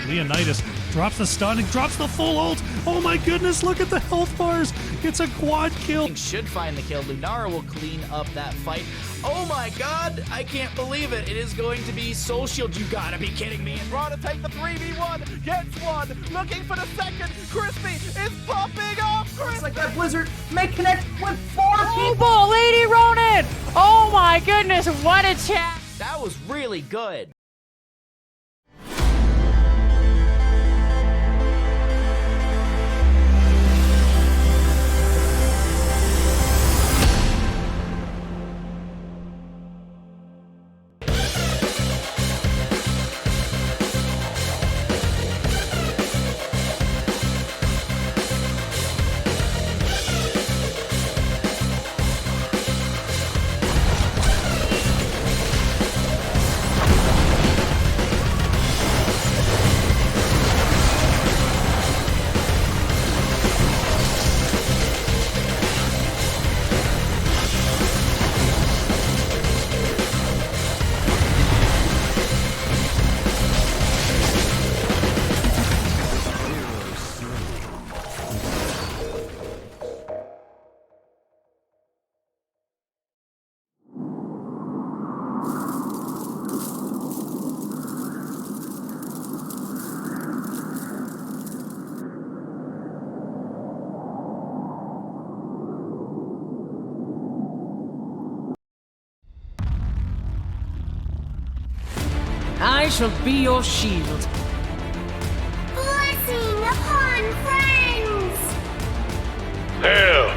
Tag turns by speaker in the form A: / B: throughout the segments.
A: Leonidas drops the stun and drops the full ult. Oh my goodness, look at the health bars. It's a quad kill.
B: Should find the kill. Lunara will clean up that fight. Oh my god, I can't believe it. It is going to be Soul Shield. You gotta be kidding me.
C: Raw to take the 3v1, gets one, looking for the second. Crispy is popping off.
D: Looks like that Blizzard may connect with 4 people.
E: People, Lady Ronin! Oh my goodness, what a chat!
B: That was really good.
F: I shall be your shield.
G: Blessing upon friends!
H: Hell,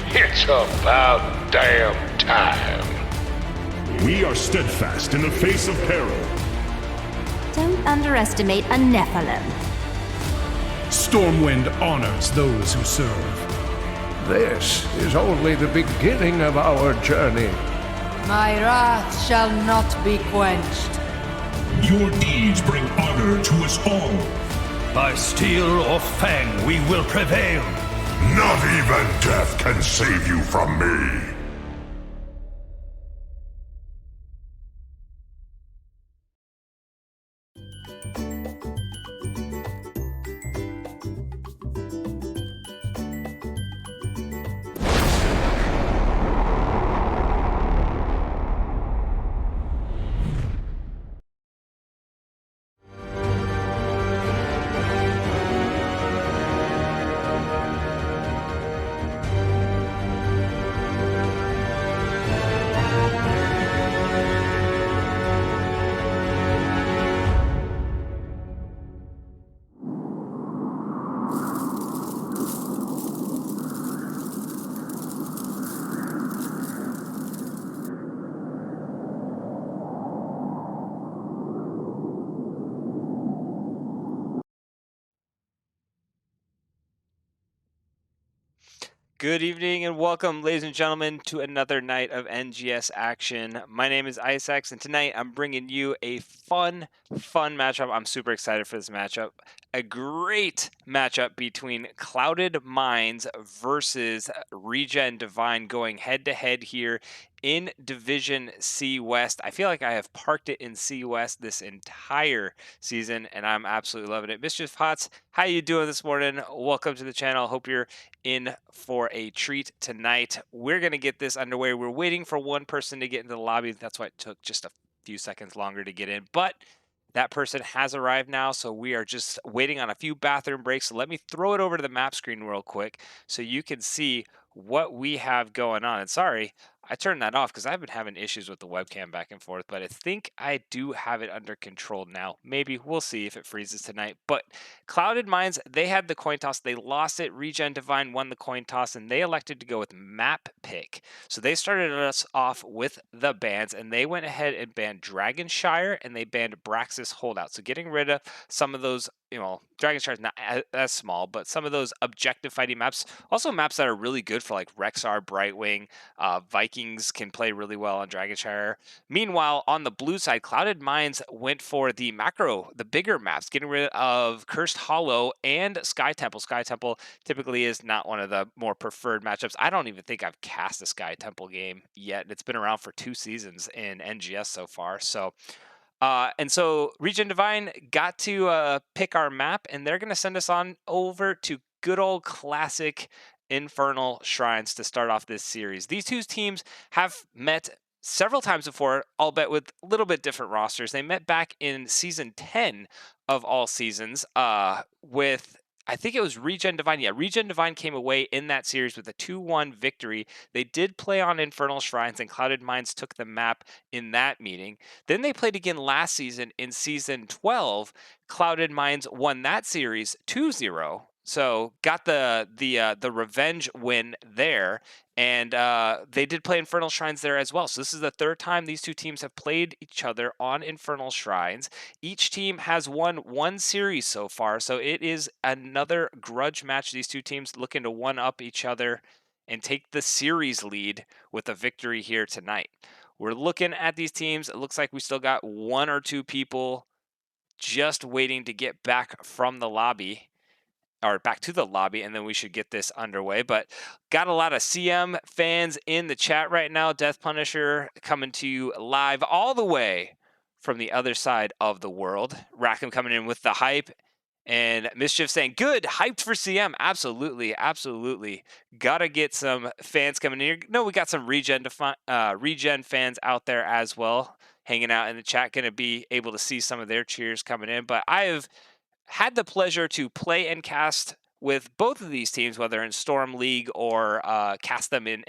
H: it's about damn time.
I: We are steadfast in the face of peril.
G: Don't underestimate a Nephilim.
J: Stormwind honors those who serve.
H: This is only the beginning of our journey.
F: My wrath shall not be quenched.
I: Your deeds bring honor to us all.
J: By steel or fang, we will prevail.
I: Not even death can save you from me.
K: Good evening and welcome, ladies and gentlemen, to another night of NGS action. My name is Isaacs, and tonight I'm bringing you a fun matchup. I'm super excited for this matchup. A great matchup between Clouded Minds versus ReGen Divine going head-to-head here in Division C West. I feel like I have parked it in C West this entire season, and I'm absolutely loving it. Mischief Hots, how you doing this morning? Welcome to the channel. Hope you're in for a treat tonight. We're going to get this underway. We're waiting for one person to get into the lobby. That's why it took just a few seconds longer to get in, but that person has arrived now, so we are just waiting on a few bathroom breaks. So let me throw it over to the map screen real quick so you can see what we have going on. And sorry, I turned that off because I've been having issues with the webcam back and forth, but I think I do have it under control now. Maybe we'll see if it freezes tonight. But Clouded Minds, they had the coin toss. They lost it. ReGen Divine won the coin toss, and they elected to go with map pick. So they started us off with the bans, and they went ahead and banned Dragonshire, and they banned Braxis Holdout. So getting rid of some of those, you know, Dragonshire's not as small, but some of those objective fighting maps, also maps that are really good for like Rexar, Brightwing, Vikings can play really well on Dragonshire. Meanwhile, on the blue side, Clouded Minds went for the macro, the bigger maps, getting rid of Cursed Hollow and Sky Temple. Sky Temple typically is not one of the more preferred matchups. I don't even think I've cast a Sky Temple game yet. It's been around for 2 seasons in NGS so far. So And so ReGen Divine got to pick our map, and they're going to send us on over to good old classic Infernal Shrines to start off this series. These two teams have met several times before, albeit with a little bit different rosters. They met back in season 10 of all seasons with, I think it was ReGen Divine. Yeah, ReGen Divine came away in that series with a 2-1 victory. They did play on Infernal Shrines, and Clouded Minds took the map in that meeting. Then they played again last season in season 12. Clouded Minds won that series 2-0. So got the revenge win there, and they did play Infernal Shrines there as well. So this is the third time these two teams have played each other on Infernal Shrines. Each team has won one series so far, so it is another grudge match. These two teams looking to one-up each other and take the series lead with a victory here tonight. We're looking at these teams. It looks like we still got one or two people just waiting to get back from the lobby, or back to the lobby, and then we should get this underway. But got a lot of CM fans in the chat right now. Death Punisher coming to you live all the way from the other side of the world. Rackham coming in with the hype. And Mischief saying, good, hyped for CM. Absolutely, absolutely. Gotta get some fans coming in here. No, we got some ReGen fans out there as well, hanging out in the chat. Going to be able to see some of their cheers coming in. But I have had the pleasure to play and cast with both of these teams, whether in Storm League or cast them in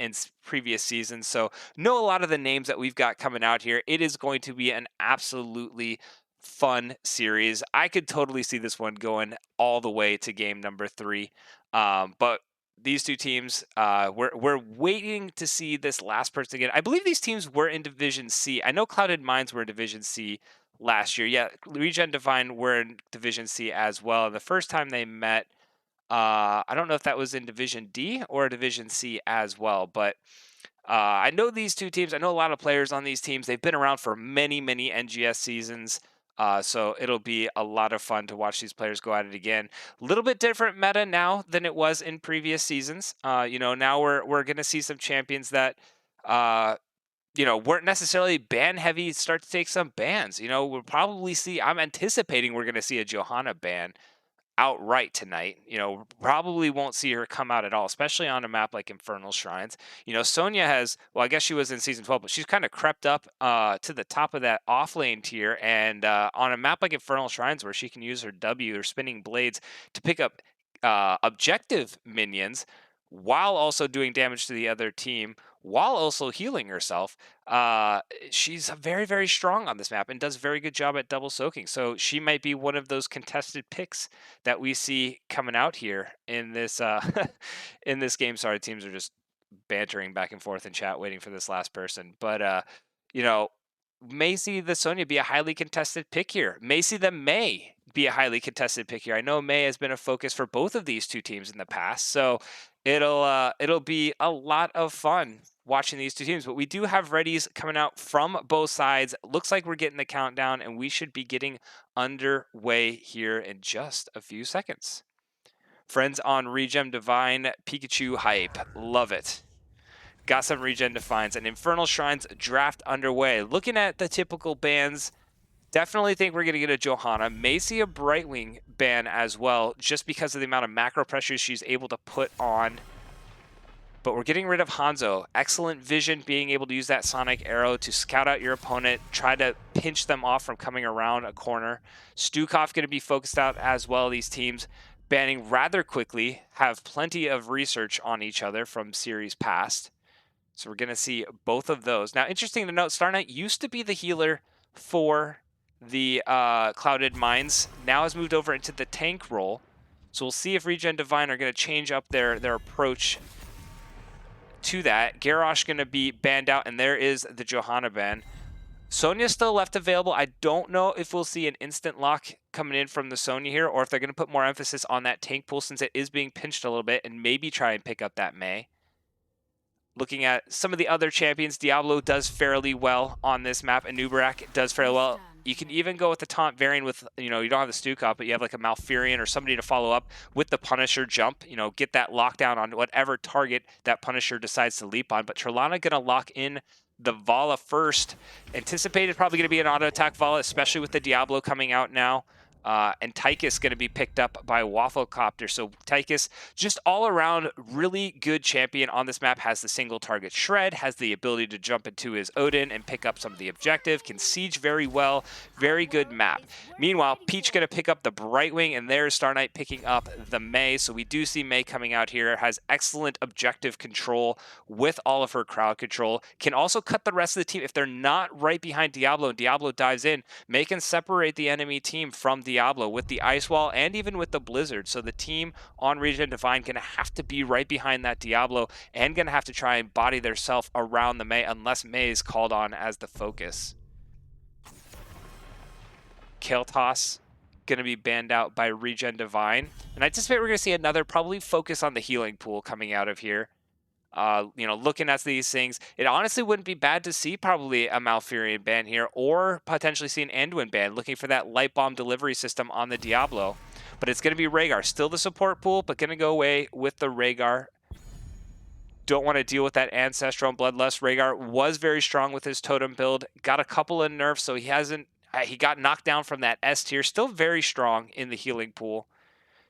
K: previous seasons. So know a lot of the names that we've got coming out here. It is going to be an absolutely fun series. I could totally see this one going all the way to game number 3. But these two teams, we're waiting to see this last person again. I believe these teams were in Division C. I know Clouded Minds were in Division C last year. Yeah, ReGen Divine were in Division C as well. And the first time they met, I don't know if that was in Division D or Division C as well, but I know these two teams. I know a lot of players on these teams. They've been around for many, many NGS seasons. So it'll be a lot of fun to watch these players go at it again. A little bit different meta now than it was in previous seasons. Now we're going to see some champions that weren't necessarily ban heavy start to take some bans. We'll probably see, I'm anticipating we're going to see a Johanna ban outright tonight. Probably won't see her come out at all, especially on a map like Infernal Shrines. Sonya has, well, I guess she was in season 12, but she's kind of crept up to the top of that off lane tier. And on a map like Infernal Shrines, where she can use her W or spinning blades to pick up objective minions while also doing damage to the other team, while also healing herself, she's very, very strong on this map and does a very good job at double soaking. So she might be one of those contested picks that we see coming out here in this in this game. Sorry, teams are just bantering back and forth in chat, waiting for this last person. But may see the Sonya be a highly contested pick here. May see the May be a highly contested pick here. I know May has been a focus for both of these two teams in the past, so it'll be a lot of fun watching these two teams. But we do have readies coming out from both sides. Looks like we're getting the countdown, and we should be getting underway here in just a few seconds. Friends on ReGen Divine, Pikachu hype. Love it. Got some ReGen Divines and Infernal Shrines draft underway. Looking at the typical bans, definitely think we're going to get a Johanna. May see a Brightwing ban as well, just because of the amount of macro pressure she's able to put on. But we're getting rid of Hanzo. Excellent vision, being able to use that Sonic Arrow to scout out your opponent, try to pinch them off from coming around a corner. Stukov going to be focused out as well. These teams banning rather quickly, have plenty of research on each other from series past. So we're going to see both of those. Now, interesting to note, Star Knight used to be the healer for the Clouded Minds, now has moved over into the tank role. So we'll see if ReGen Divine are going to change up their approach to that. Garrosh going to be banned out, and there is the Johanna ban. Sonya's still left available. I don't know if we'll see an instant lock coming in from the Sonya here, or if they're going to put more emphasis on that tank pool since it is being pinched a little bit, and maybe try and pick up that May. Looking at some of the other champions, Diablo does fairly well on this map, and Nubarak does fairly well. You can even go with the taunt variant with, you don't have the Stukov, but you have like a Malfurion or somebody to follow up with the Punisher jump, get that lockdown on whatever target that Punisher decides to leap on. But Trelana going to lock in the Vala first. Anticipated probably going to be an auto attack Vala, especially with the Diablo coming out now. And Tychus going to be picked up by Wafflecopter. So Tychus, just all around really good champion on this map, has the single target shred, has the ability to jump into his Odin and pick up some of the objective, can siege very well, very good map. Meanwhile, Peach going to pick up the Brightwing, and there's Star Knight picking up the Mei. So we do see Mei coming out here, has excellent objective control with all of her crowd control, can also cut the rest of the team. If they're not right behind Diablo and Diablo dives in, Mei can separate the enemy team from Diablo with the Ice Wall and even with the Blizzard. So the team on ReGen Divine going to have to be right behind that Diablo and going to have to try and body their self around the Mei unless Mei is called on as the focus. Kael'thas going to be banned out by ReGen Divine. And I anticipate we're going to see another probably focus on the healing pool coming out of here. You know, looking at these things, it honestly wouldn't be bad to see probably a Malfurion ban here, or potentially see an Anduin ban, looking for that light bomb delivery system on the Diablo. But it's going to be Rhaegar, still the support pool, but going to go away with the Rhaegar. Don't want to deal with that Ancestral and Bloodlust. Rhaegar was very strong with his totem build, got a couple of nerfs, so he got knocked down from that S tier, still very strong in the healing pool,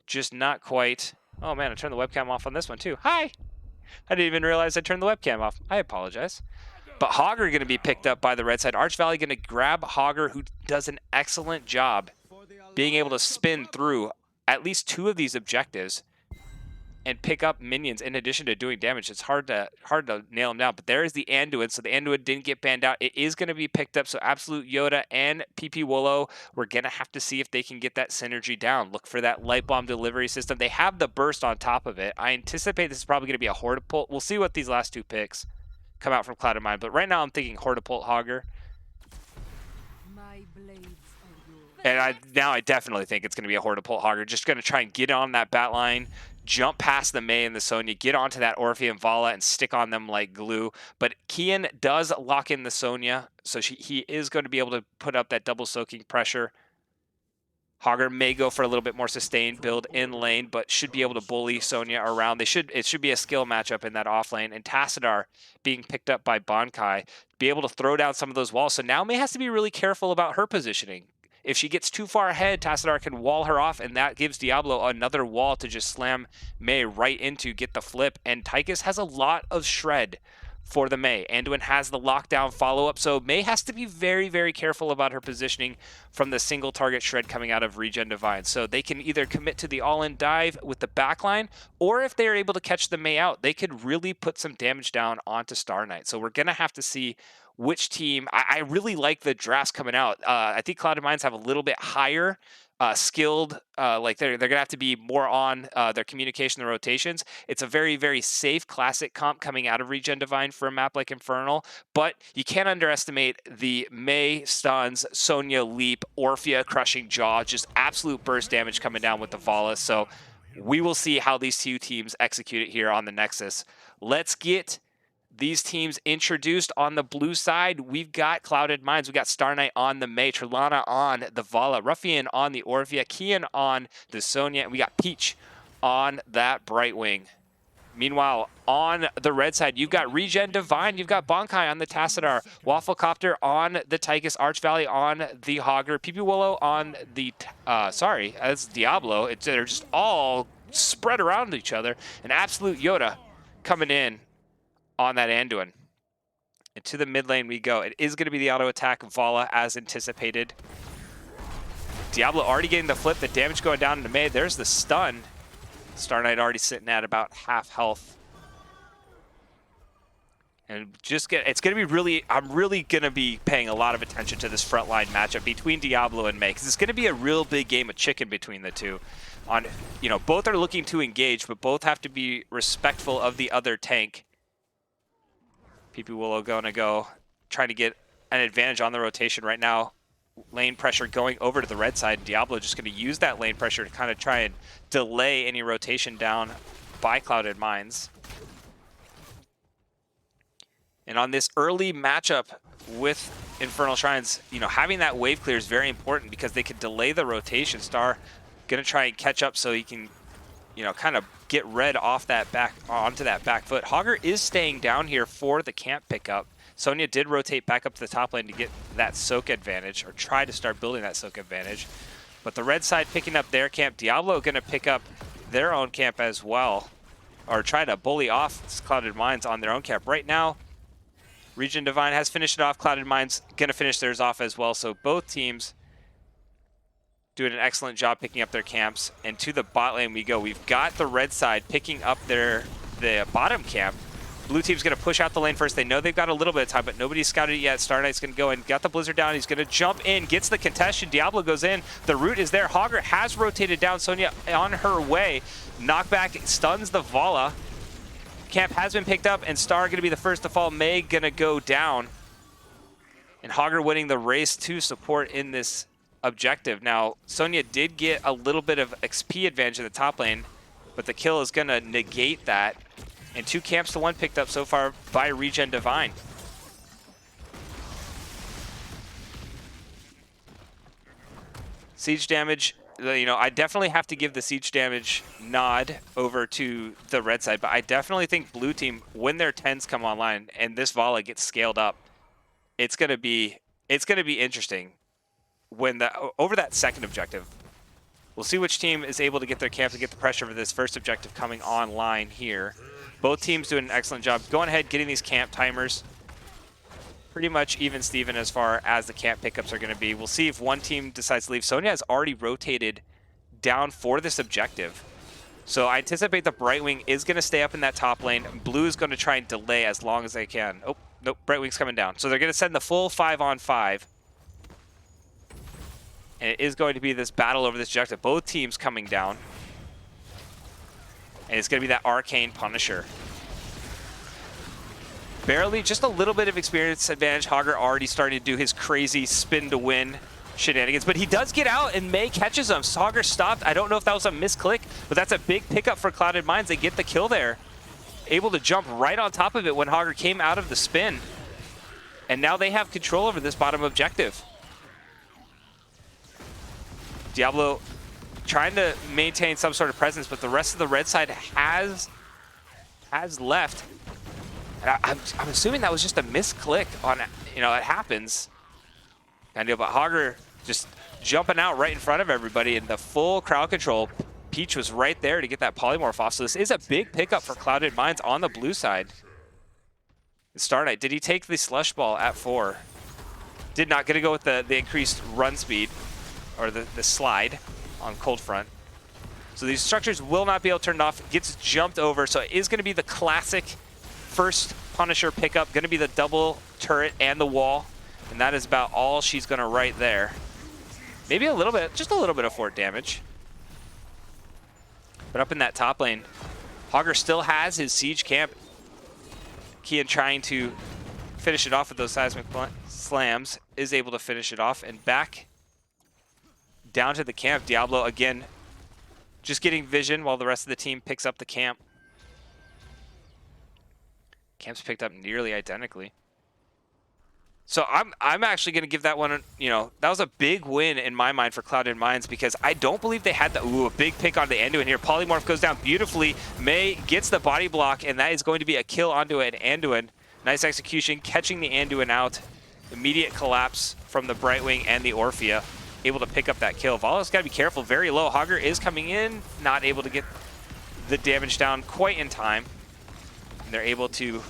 K: just not quite. Oh man, I turned the webcam off on this one too. Hi! I didn't even realize I turned the webcam off. I apologize. But Hogger going to be picked up by the red side. Archvalley going to grab Hogger, who does an excellent job being able to spin through at least 2 of these objectives and pick up minions in addition to doing damage. It's hard to nail them down. But there is the Anduin. So the Anduin didn't get banned out. It is going to be picked up. So Absolute Yoda and PP Wollo, we're going to have to see if they can get that synergy down. Look for that light bomb delivery system. They have the burst on top of it. I anticipate this is probably going to be a Hortipult. We'll see what these last 2 picks come out from Cloud of Mind. But right now I'm thinking Hortipult Hogger. And I definitely think it's going to be a Hortipult Hogger. Just going to try and get on that bat line, jump past the Mei and the Sonya, get onto that Orpheum Vala and stick on them like glue. But Kian does lock in the Sonya, so he is going to be able to put up that double soaking pressure. Hogger may go for a little bit more sustained build in lane, but should be able to bully Sonya around. It should be a skill matchup in that off lane. And Tassadar being picked up by Bankai, be able to throw down some of those walls. So now Mei has to be really careful about her positioning. If she gets too far ahead, Tassadar can wall her off, and that gives Diablo another wall to just slam Mei right into, get the flip. And Tychus has a lot of shred for the Mei. Anduin has the lockdown follow-up, so Mei has to be very, very careful about her positioning from the single target shred coming out of ReGen Divine. So they can either commit to the all-in dive with the backline, or if they are able to catch the Mei out, they could really put some damage down onto Star Knight. So we're going to have to see which team. I really like the drafts coming out. I think Cloud of Minds have a little bit higher skilled, like they're gonna have to be more on their communication and rotations. It's a very, very safe classic comp coming out of ReGen Divine for a map like Infernal, but you can't underestimate the Mei stuns, Sonya leap, Orphea crushing jaw, just absolute burst damage coming down with the Vala. So we will see how these 2 teams execute it here on the Nexus. Let's get these teams introduced. On the blue side, we've got Clouded Minds. We've got Star Knight on the Mei, Trillana on the Vala, Ruffian on the Orphea, Kian on the Sonya, and we got Peach on that Brightwing. Meanwhile, on the red side, you've got ReGen Divine, you've got Bankai on the Tassadar, Wafflecopter on the Tychus, Archvalley on the Hogger, PP Wollo on the, that's Diablo. They're just all spread around each other, and Absolute Yoda coming in on that Anduin. And to the mid lane we go. It is going to be the auto attack Vala as anticipated. Diablo already getting the flip, the damage going down into Mei. There's the stun. Star Knight already sitting at about half health. And it's going to be really, I'm really going to be paying a lot of attention to this frontline matchup between Diablo and Mei, because it's going to be a real big game of chicken between the two. Both are looking to engage, but both have to be respectful of the other tank. PP Wollo going to go trying to get an advantage on the rotation right now. Lane pressure going over to the red side. Diablo just going to use that lane pressure to kind of try and delay any rotation down by Clouded Minds. And on this early matchup with Infernal Shrines, having that wave clear is very important because they can delay the rotation. Star going to try and catch up so he can, kind of get red off that onto that back foot. Hogger is staying down here for the camp pickup. Sonya did rotate back up to the top lane to get that soak advantage, or try to start building that soak advantage. But the red side picking up their camp. Diablo going to pick up their own camp as well, or try to bully off Clouded Minds on their own camp. Right now, ReGen Divine has finished it off. Clouded Minds going to finish theirs off as well. So both teams doing an excellent job picking up their camps. And to the bot lane we go. We've got the red side picking up the bottom camp. Blue team's going to push out the lane first. They know they've got a little bit of time, but nobody's scouted it yet. Star Knight's going to go in, got the Blizzard down. He's going to jump in, gets the contestation. Diablo goes in. The root is there. Hogger has rotated down. Sonya on her way. Knockback stuns the Vala. Camp has been picked up, and Star going to be the first to fall. May going to go down. And Hogger winning the race to support in this objective. Now, Sonya did get a little bit of XP advantage in the top lane, but the kill is going to negate that. And 2 camps to 1 picked up so far by ReGen Divine. Siege damage, you know, I definitely have to give the siege damage nod over to the red side, but I definitely think blue team, when their 10s come online and this Vala gets scaled up, it's gonna be interesting when over that second objective. We'll see which team is able to get their camp to get the pressure for this first objective coming online here. Both teams doing an excellent job going ahead, getting these camp timers pretty much even Steven as far as the camp pickups are going to be. We'll see if one team decides to leave. Sonya has already rotated down for this objective. So I anticipate the Brightwing is going to stay up in that top lane. Blue is going to try and delay as long as they can. Oh, nope, Brightwing's coming down. So they're going to send the full 5-on-5. And it is going to be this battle over this objective. Both teams coming down. And it's going to be that Arcane Punisher. Barely, just a little bit of experience advantage. Hogger already starting to do his crazy spin to win shenanigans. But he does get out, and May catches him. So Hogger stopped. I don't know if that was a misclick, but that's a big pickup for Clouded Minds. They get the kill there. Able to jump right on top of it when Hogger came out of the spin. And now they have control over this bottom objective. Diablo trying to maintain some sort of presence, but the rest of the red side has left. And I'm assuming that was just a misclick on, you know, it happens. Kind of, but Hogger just jumping out right in front of everybody in the full crowd control. Peach was right there to get that polymorph off. So this is a big pickup for Clouded Minds on the blue side. Star Knight, did he take the slush ball at 4? Did not. Gonna go with the increased run speed, or the slide on Cold Front. So these structures will not be able to turn off. Gets jumped over, so it is going to be the classic first Punisher pickup. Going to be the double turret and the wall, and that is about all she's going to write there. Maybe a little bit, just a little bit of fort damage. But up in that top lane, Hogger still has his siege camp. Kian trying to finish it off with those seismic slams, is able to finish it off, and back down to the camp. Diablo again just getting vision while the rest of the team picks up the camp. Camp's picked up nearly identically. So I'm actually going to give that one, you know, that was a big win in my mind for Clouded Minds, because I don't believe they had the, a big pick on the Anduin here. Polymorph goes down beautifully. May gets the body block, and that is going to be a kill onto an Anduin. Nice execution, catching the Anduin out. Immediate collapse from the Brightwing and the Orphea. Able to pick up that kill. Vala's got to be careful, very low. Hogger is coming in, not able to get the damage down quite in time. And they're able to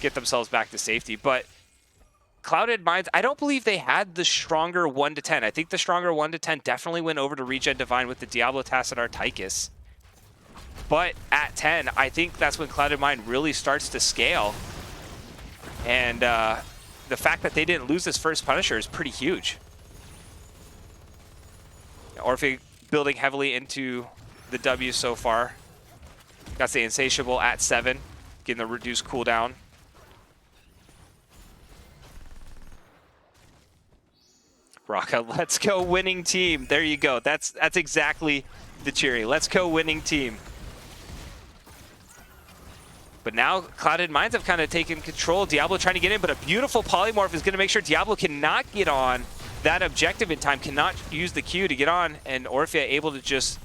K: get themselves back to safety. But Clouded Minds, I don't believe they had the stronger 1-10. I think the stronger 1-10 definitely went over to ReGen Divine with the Diablo Tacet Artychus. But at 10, I think that's when Clouded Mind really starts to scale. And the fact that they didn't lose this first Punisher is pretty huge. Orphea building heavily into the W so far. Got the Insatiable at 7, getting the reduced cooldown. Raka, let's go winning team. There you go. That's exactly the cheering. Let's go winning team. But now Clouded Minds have kind of taken control. Diablo trying to get in, but a beautiful polymorph is going to make sure Diablo cannot get on that objective in time, cannot use the Q to get on, and Orphea able to just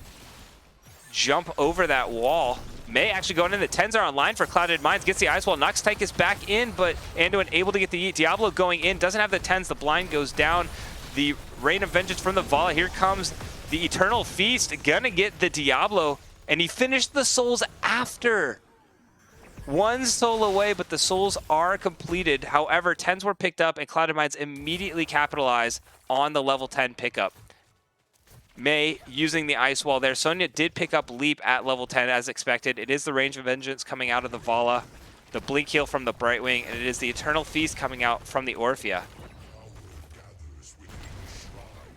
K: jump over that wall. May actually going in. The 10s are online for Clouded Minds. Gets the Ice Wall. Knocks Tychus back in, but Anduin able to get the Eat. Diablo going in. Doesn't have the 10s. The blind goes down. The Rain of Vengeance from the Vala. Here comes the Eternal Feast. Gonna get the Diablo. And he finished the souls after. One soul away, but the souls are completed. However, 10s were picked up, and Clouded Minds immediately capitalize on the level 10 pickup. May using the Ice Wall there. Sonya did pick up Leap at level 10 as expected. It is the Range of Vengeance coming out of the Vala, the Blink Heal from the Brightwing, and it is the Eternal Feast coming out from the Orphea.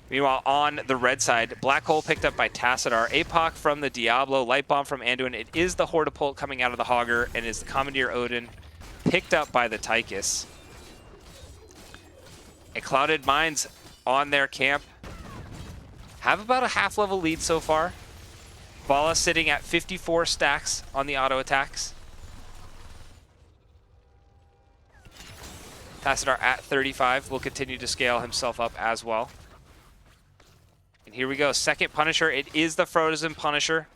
K: Meanwhile, on the red side, Black Hole picked up by Tassadar, APOC from the Diablo, Light Bomb from Anduin. It is the Hortipult coming out of the Hogger, and is the Commandeer Odin picked up by the Tychus. And Clouded Minds on their camp have about a half-level lead so far. Vala sitting at 54 stacks on the auto attacks. Tassadar at 35 will continue to scale himself up as well. And here we go, second Punisher. It is the Frozen Punisher,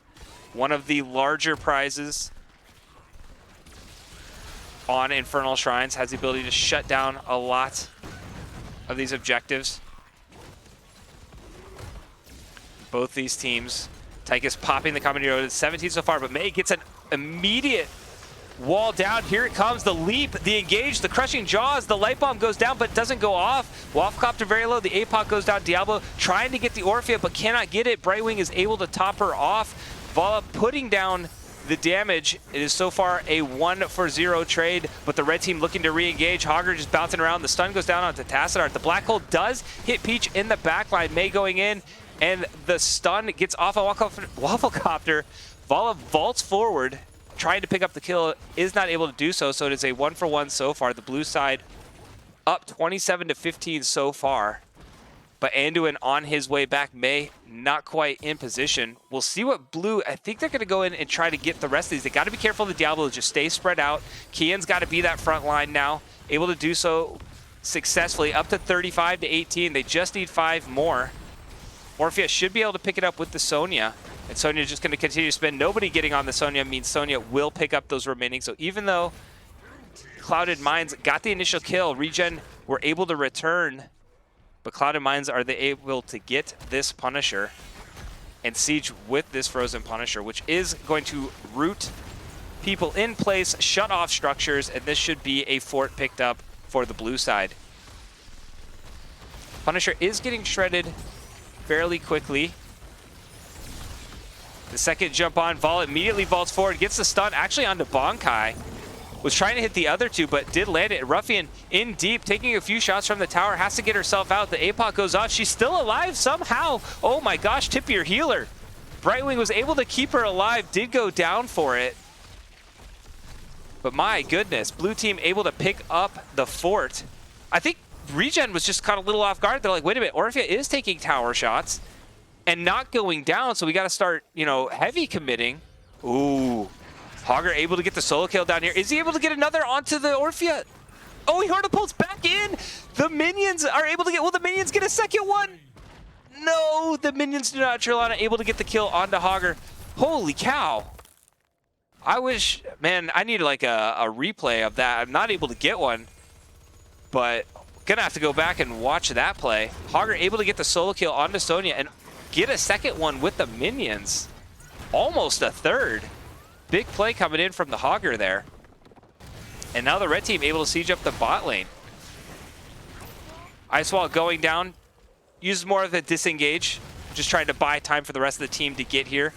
K: one of the larger prizes on Infernal Shrines. Has the ability to shut down a lot of these objectives. Both these teams. Tychus popping the Commandeer Odin, 17 so far, but May gets an immediate wall down. Here it comes, the Leap, the Engage, the Crushing Jaws, the Light Bomb goes down but doesn't go off. Wafflecopter very low, the APOC goes down. Diablo trying to get the Orphea but cannot get it. Brightwing is able to top her off. Vala putting down the damage. It is so far a 1-for-0 trade, but the red team looking to re-engage. Hogger just bouncing around. The stun goes down onto Tassadar. The Black Hole does hit Peach in the backline. May going in, and the stun gets off a Wafflecopter. Vala vaults forward, trying to pick up the kill, is not able to do so, so it is a 1-for-1 so far. The blue side up 27-15 so far, but Anduin on his way back. May not quite in position. We'll see what blue, I think they're going to go in and try to get the rest of these. They got to be careful the Diablo just stay spread out. Kian's got to be that front line now, able to do so successfully, up to 35-18. They just need 5 more. Orphea should be able to pick it up with the Sonya. And Sonya's just going to continue to spin. Nobody getting on the Sonya means Sonya will pick up those remaining. So even though Clouded Minds got the initial kill, ReGen were able to return, but Clouded Minds are able to get this Punisher and siege with this Frozen Punisher, which is going to root people in place, shut off structures, and this should be a fort picked up for the blue side. Punisher is getting shredded fairly quickly. The second jump on, Vala immediately vaults forward, gets the stun actually onto Bonkai. Was trying to hit the other two, but did land it. Ruffian in deep, taking a few shots from the tower, has to get herself out. The APOC goes off. She's still alive somehow. Oh my gosh, tip your healer. Brightwing was able to keep her alive, did go down for it. But my goodness, blue team able to pick up the fort. I think ReGen was just caught a little off guard. They're like, wait a minute, Orphea is taking tower shots and not going down, so we got to start, you know, heavy committing. Ooh, Hogger able to get the solo kill down here. Is he able to get another onto the Orphea? Oh, he Hortipults back in. The minions are able to get, will the minions get a second one? No, the minions do not. Trillana able to get the kill onto Hogger. Holy cow. I wish, man, I need like a replay of that. I'm not able to get one, but gonna have to go back and watch that play. Hogger able to get the solo kill onto Sonya and get a second one with the minions. Almost a third. Big play coming in from the Hogger there. And now the red team able to siege up the bot lane. Icewall going down. Uses more of the disengage. Just trying to buy time for the rest of the team to get here.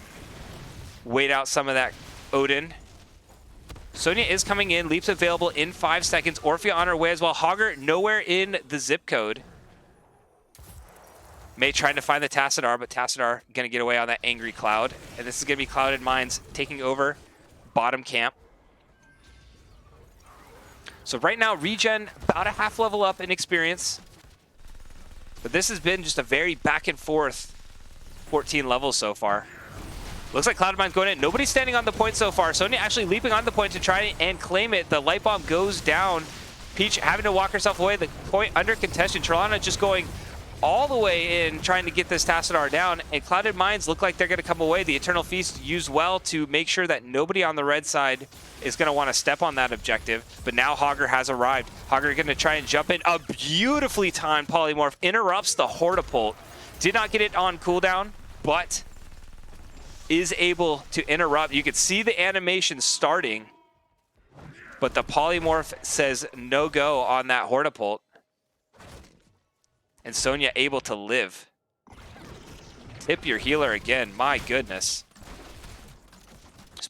K: Wait out some of that Odin. Sonya is coming in. Leaps available in 5 seconds. Orphea on her way as well. Hogger nowhere in the zip code. May trying to find the Tassadar, but Tassadar going to get away on that angry cloud. And this is going to be Clouded Minds taking over bottom camp. So right now, ReGen about a half level up in experience. But this has been just a very back and forth 14 levels so far. Looks like Clouded Minds going in. Nobody's standing on the point so far. Sonya actually leaping on the point to try and claim it. The Light Bomb goes down. Peach having to walk herself away. The point under contention. Trillana just going all the way in trying to get this Tassadar down, and Clouded Minds look like they're going to come away. The Eternal Feast used well to make sure that nobody on the red side is going to want to step on that objective, but now Hogger has arrived. Hogger going to try and jump in. A beautifully timed polymorph interrupts the Hortipult. Did not get it on cooldown, but is able to interrupt. You can see the animation starting, but the polymorph says no go on that Hortipult. And Sonya able to live. Tip your healer again, my goodness.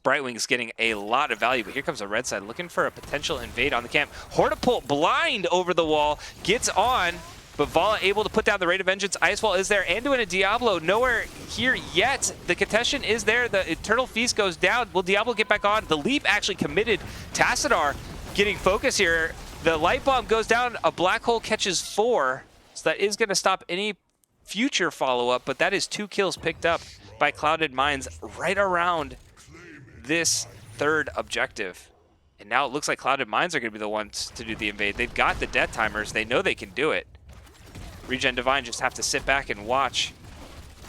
K: Brightwing's getting a lot of value, but here comes the red side looking for a potential invade on the camp. Hortipult blind over the wall, gets on, but Vala able to put down the Raid of Vengeance. Icewall is there, and doing a Diablo. Nowhere here yet. The contestant is there. The Eternal Feast goes down. Will Diablo get back on? The leap actually committed. Tassadar getting focus here. The Light Bomb goes down. A Black Hole catches 4. So that is going to stop any future follow-up, but that is 2 kills picked up by Clouded Minds right around this third objective. And now it looks like Clouded Minds are going to be the ones to do the invade. They've got the death timers. They know they can do it. ReGen Divine just have to sit back and watch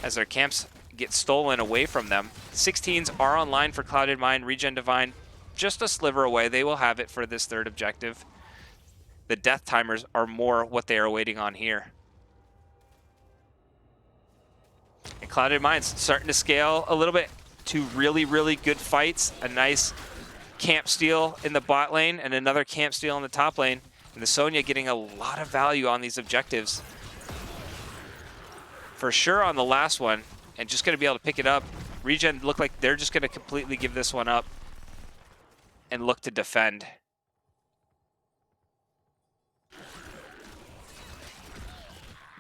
K: as their camps get stolen away from them. 16s are online for Clouded Mind. ReGen Divine just a sliver away. They will have it for this third objective. The death timers are more what they are waiting on here. And Clouded Minds starting to scale a little bit to really, really good fights. A nice camp steal in the bot lane and another camp steal in the top lane. And the Sonya getting a lot of value on these objectives. For sure on the last one, and just going to be able to pick it up. ReGen look like they're just going to completely give this one up and look to defend.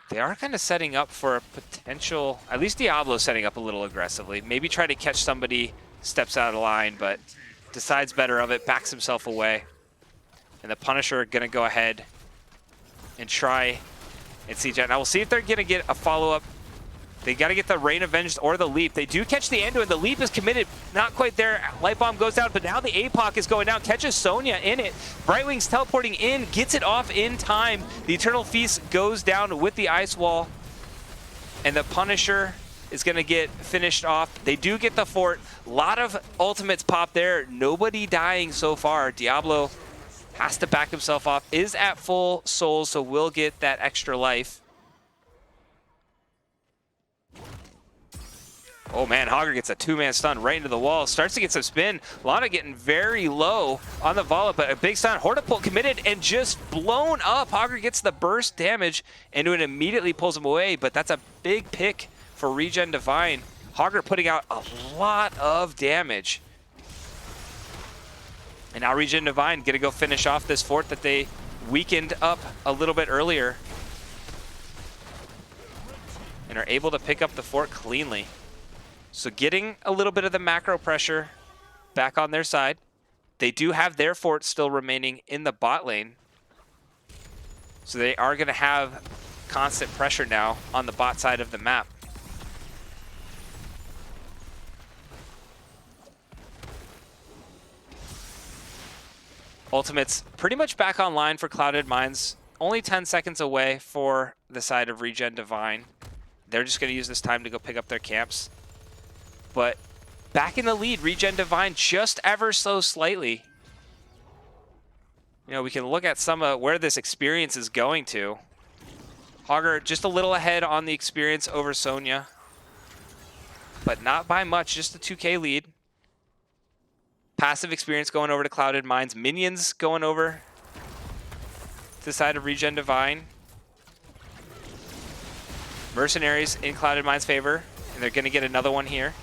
K: They are kind of setting up for a potential, at least Diablo setting up a little aggressively. Maybe try to catch somebody, steps out of line, but decides better of it, backs himself away. And the Punisher going to go ahead and try and siege out. Now we'll see if they're going to get a follow-up. They got to get the Rain of Vengeance or the Leap. They do catch the Endo, and the Leap is committed. Not quite there. Light Bomb goes down, but now the APOC is going down. Catches Sonya in it. Brightwing's teleporting in, gets it off in time. The Eternal Feast goes down with the Ice Wall, and the Punisher is going to get finished off. They do get the fort. A lot of ultimates pop there. Nobody dying so far. Diablo has to back himself off. Is at full souls, so will get that extra life. Oh man, Hogger gets a 2-man stun right into the wall. Starts to get some spin. Lana getting very low on the Vala, but a big stun. Hortipult committed and just blown up. Hogger gets the burst damage and it immediately pulls him away, but that's a big pick for ReGen Divine. Hogger putting out a lot of damage. And now ReGen Divine gonna go finish off this fort that they weakened up a little bit earlier. And are able to pick up the fort cleanly. So getting a little bit of the macro pressure back on their side. They do have their fort still remaining in the bot lane. So they are going to have constant pressure now on the bot side of the map. Ultimate's pretty much back online for Clouded Minds. Only 10 seconds away for the side of ReGen Divine. They're just going to use this time to go pick up their camps. But back in the lead, ReGen Divine just ever so slightly. You know, we can look at some of where this experience is going to. Hogger just a little ahead on the experience over Sonya. But not by much, just a 2K lead. Passive experience going over to Clouded Minds. Minions going over to the side of ReGen Divine. Mercenaries in Clouded Minds' favor. And they're going to get another one here.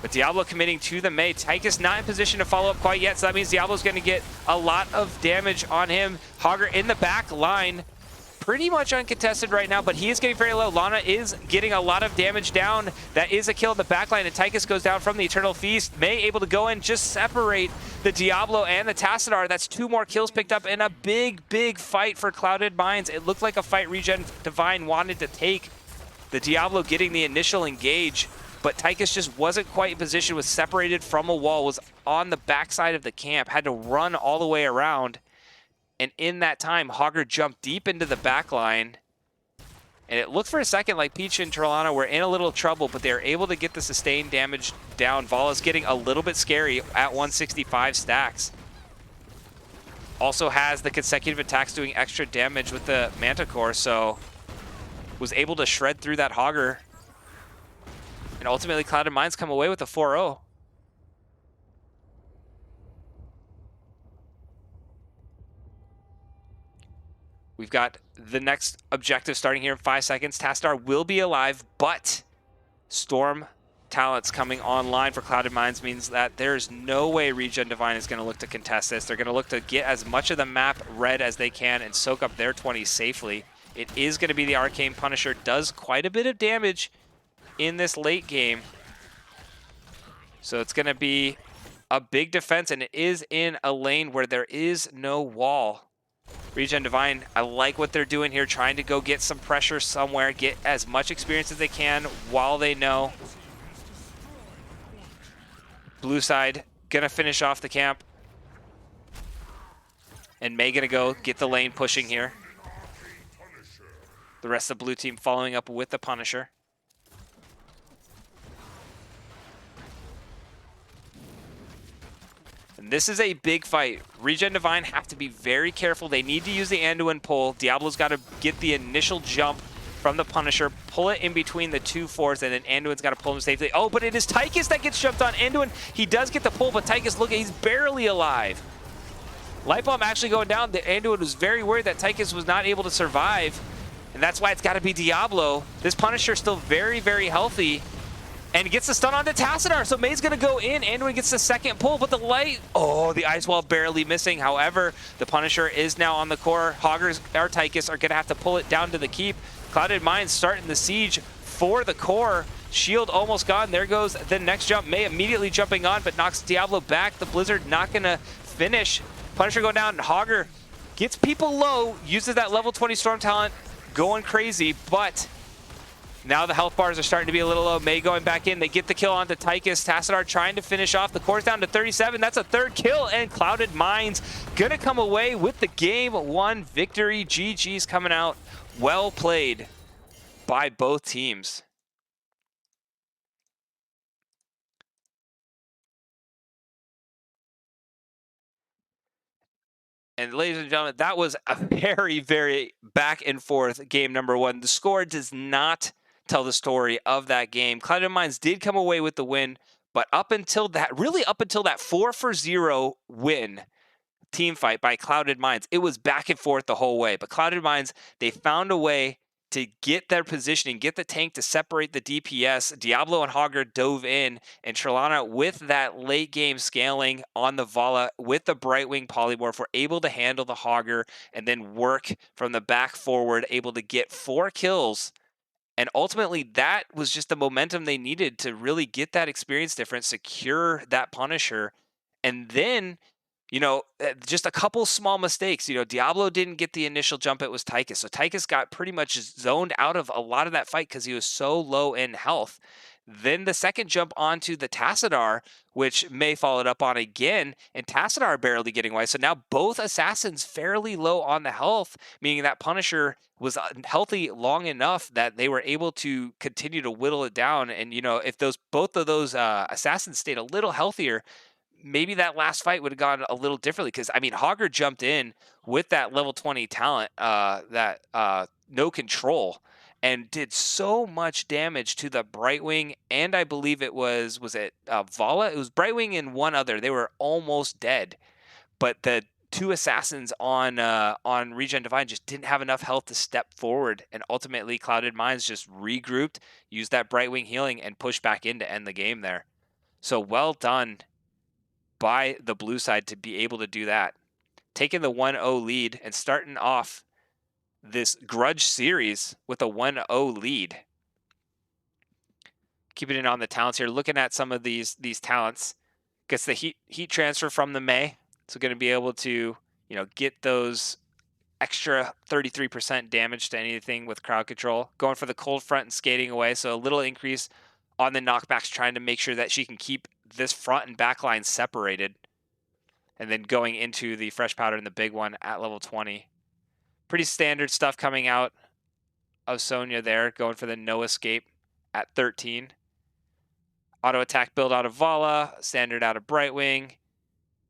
K: But Diablo committing to the Mei. Tychus not in position to follow up quite yet, so that means Diablo's going to get a lot of damage on him. Hogger in the back line. Pretty much uncontested right now, but he is getting very low. Lana is getting a lot of damage down. That is a kill in the back line, and Tychus goes down from the Eternal Feast. Mei able to go in, just separate the Diablo and the Tassadar. That's 2 more kills picked up in a big, big fight for Clouded Minds. It looked like a fight ReGen Divine wanted to take. The Diablo getting the initial engage, but Tychus just wasn't quite in position, was separated from a wall, was on the backside of the camp, had to run all the way around. And in that time, Hogger jumped deep into the back line And it looked for a second like Peach and Trolana were in a little trouble, but they were able to get the sustained damage down. Vala's getting a little bit scary at 165 stacks. Also has the consecutive attacks doing extra damage with the Manticore, so was able to shred through that Hogger. And ultimately, Clouded Minds come away with a 4-0. We've got the next objective starting here in 5 seconds. Tassadar will be alive, but Storm talents coming online for Clouded Minds means that there's no way ReGen Divine is going to look to contest this. They're going to look to get as much of the map red as they can and soak up their 20 safely. It is going to be the Arcane Punisher. Does quite a bit of damage in this late game. So it's going to be a big defense, and it is in a lane where there is no wall. ReGen Divine, I like what they're doing here, trying to go get some pressure somewhere, get as much experience as they can while they know. Blue side, gonna finish off the camp. And May gonna go get the lane pushing here. The rest of the blue team following up with the Punisher. And this is a big fight. ReGen Divine have to be very careful. They need to use the Anduin pull. Diablo's got to get the initial jump from the Punisher, pull it in between the two fours, and then Anduin's got to pull him safely. Oh, but it is Tychus that gets jumped on. Anduin, he does get the pull, but Tychus, look, he's barely alive. Light Bomb actually going down. The Anduin was very worried that Tychus was not able to survive, and that's why it's got to be Diablo. This Punisher still very, very healthy. And gets the stun onto Tassadar, so May's gonna go in. Anduin gets the second pull, but the light, oh, the Ice Wall barely missing. However, the Punisher is now on the core. Hoggers or Tychus are gonna have to pull it down to the keep. Clouded Minds starting the siege for the core. Shield almost gone. There goes the next jump. May immediately jumping on, but knocks Diablo back. The Blizzard not gonna finish. Punisher going down, and Hogger gets people low, uses that level 20 Storm talent, going crazy, but now the health bars are starting to be a little low. May going back in. They get the kill onto Tychus. Tassadar trying to finish off. The core's down to 37. That's a third kill, and Clouded Minds gonna come away with the game 1 victory. GG's coming out. Well played by both teams. And ladies and gentlemen, that was a very, very back and forth game number 1. The score does not tell the story of that game. Clouded Minds did come away with the win, but up until that 4-for-0 win, team fight by Clouded Minds, it was back and forth the whole way. But Clouded Minds, they found a way to get their positioning, get the tank to separate the DPS. Diablo and Hogger dove in, and Trolana with that late game scaling on the Vala with the Brightwing Polymorph were able to handle the Hogger and then work from the back forward, able to get 4 kills. And ultimately, that was just the momentum they needed to really get that experience difference, secure that Punisher. And then, just a couple small mistakes. Diablo didn't get the initial jump. It was Tychus. So Tychus got pretty much zoned out of a lot of that fight because he was so low in health. Then the second jump onto the Tassadar, which May followed up on again, and Tassadar barely getting away. So now both assassins fairly low on the health, meaning that Punisher was healthy long enough that they were able to continue to whittle it down. And, if both of those assassins stayed a little healthier, maybe that last fight would have gone a little differently. Because, Hogger jumped in with that level 20 talent, no control, and did so much damage to the Brightwing, and I believe it was it Vala? It was Brightwing and one other. They were almost dead, but the 2 assassins on ReGen Divine just didn't have enough health to step forward, and ultimately Clouded Minds just regrouped, used that Brightwing healing, and pushed back in to end the game there. So well done by the blue side to be able to do that. Taking the 1-0 lead and starting off this grudge series with a 1-0 lead. Keeping it on the talents here, looking at some of these talents. Gets the heat transfer from the May, so going to be able to get those extra 33% damage to anything with crowd control. Going for the cold front and skating away, so a little increase on the knockbacks, trying to make sure that she can keep this front and back line separated. And then going into the fresh powder and the big one at level 20. Pretty standard stuff coming out of Sonya there, going for the no escape at 13. Auto attack build out of Vala, standard out of Brightwing,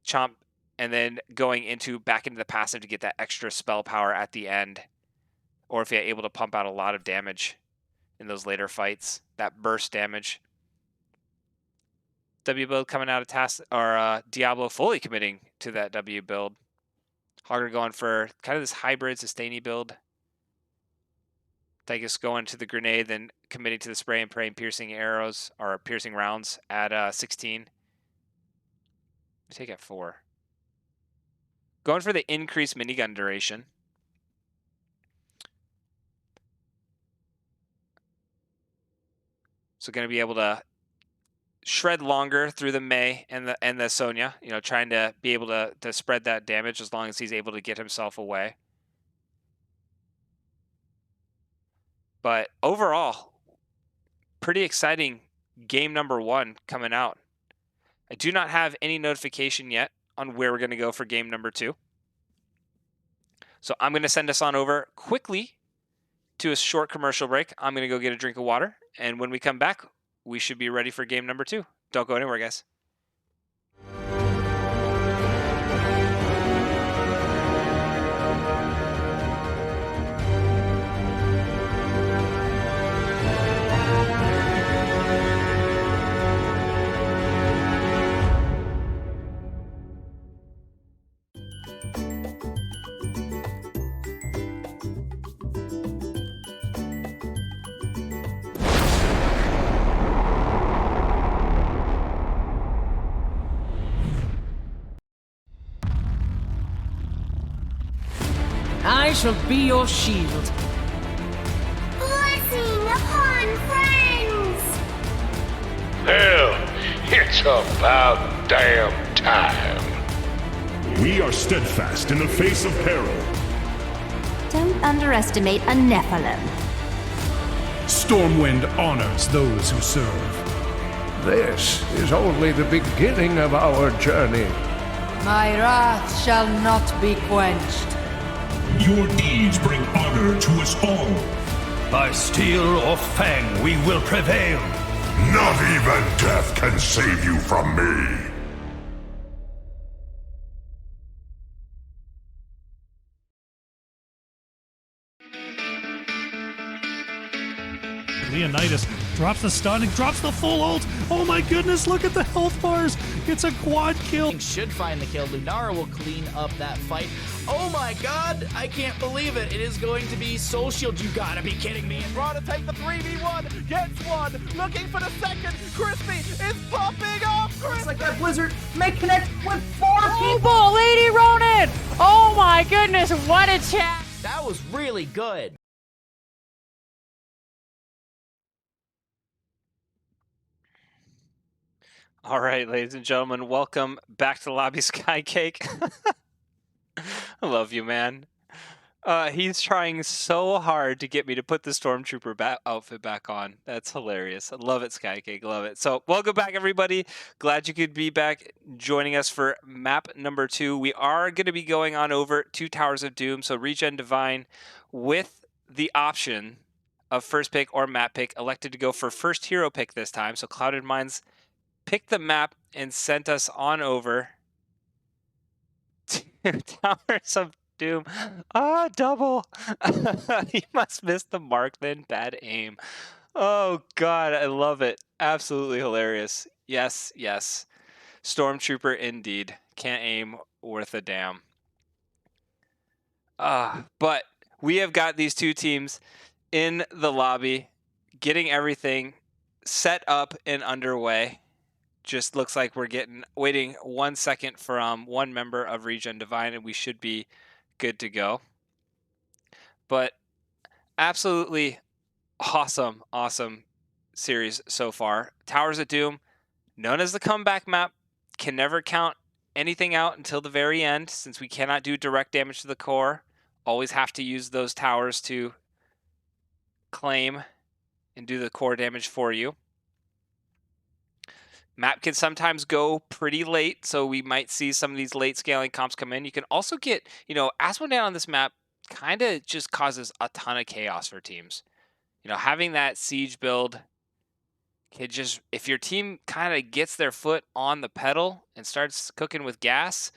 K: Chomp, and then going back into the passive to get that extra spell power at the end. Or if you're able to pump out a lot of damage in those later fights, that burst damage. W build coming out of Diablo fully committing to that W build. Hogger going for kind of this hybrid sustainy build. Tychus going to the grenade, then committing to the spray and pray and piercing arrows or piercing rounds at 16. Take at 4. Going for the increased minigun duration. So going to be able to shred longer through the Mei and the Sonya, you know, trying to be able to spread that damage as long as he's able to get himself away. But overall, pretty exciting game number 1 coming out. I do not have any notification yet on where we're going to go for game number 2. So I'm going to send us on over quickly to a short commercial break. I'm going to go get a drink of water. And when we come back, we should be ready for game number 2. Don't go anywhere, guys.
F: I shall be your shield.
G: Blessing upon friends!
I: Hell, it's about damn time.
L: We are steadfast in the face of peril.
G: Don't underestimate a Nephilim.
L: Stormwind honors those who serve.
H: This is only the beginning of our journey.
F: My wrath shall not be quenched.
L: Your deeds bring honor to us all.
J: By steel or fang, we will prevail.
I: Not even death can save you from me.
A: Leonidas drops the stun and drops the full ult. Oh my goodness, look at the health bars. It's a quad kill.
B: Should find the kill. Lunara will clean up that fight. Oh my god, I can't believe it. It is going to be Soul Shield. You gotta be kidding me.
C: Raw to take the 3v1, gets one, looking for the second. Crispy is popping off.
D: Looks like that Blizzard may connect with 4 people.
E: People, Lady Ronin! Oh my goodness, what a chat!
B: That was really good.
K: All right, ladies and gentlemen, welcome back to the lobby, Skycake. I love you, man. He's trying so hard to get me to put the Stormtrooper outfit back on. That's hilarious. I love it, Skycake. Love it. So welcome back, everybody. Glad you could be back joining us for map number 2. We are going to be going on over to Towers of Doom. So ReGen Divine with the option of first pick or map pick, elected to go for first hero pick this time. So Clouded Minds picked the map and sent us on over to Towers of Doom. Double. He must miss the mark then. Bad aim. Oh god, I love it. Absolutely hilarious. Yes, yes. Stormtrooper indeed. Can't aim worth a damn. But we have got these two teams in the lobby, getting everything set up and underway. Just looks like we're waiting 1 second from one member of ReGen Divine, and we should be good to go. But absolutely awesome series so far. Towers of Doom, known as the comeback map, can never count anything out until the very end, since we cannot do direct damage to the core. Always have to use those towers to claim and do the core damage for you. Map can sometimes go pretty late, so we might see some of these late scaling comps come in. You can also get, Asmodeus on this map kind of just causes a ton of chaos for teams. You know, having that siege build can just, if your team kind of gets their foot on the pedal and starts cooking with gas,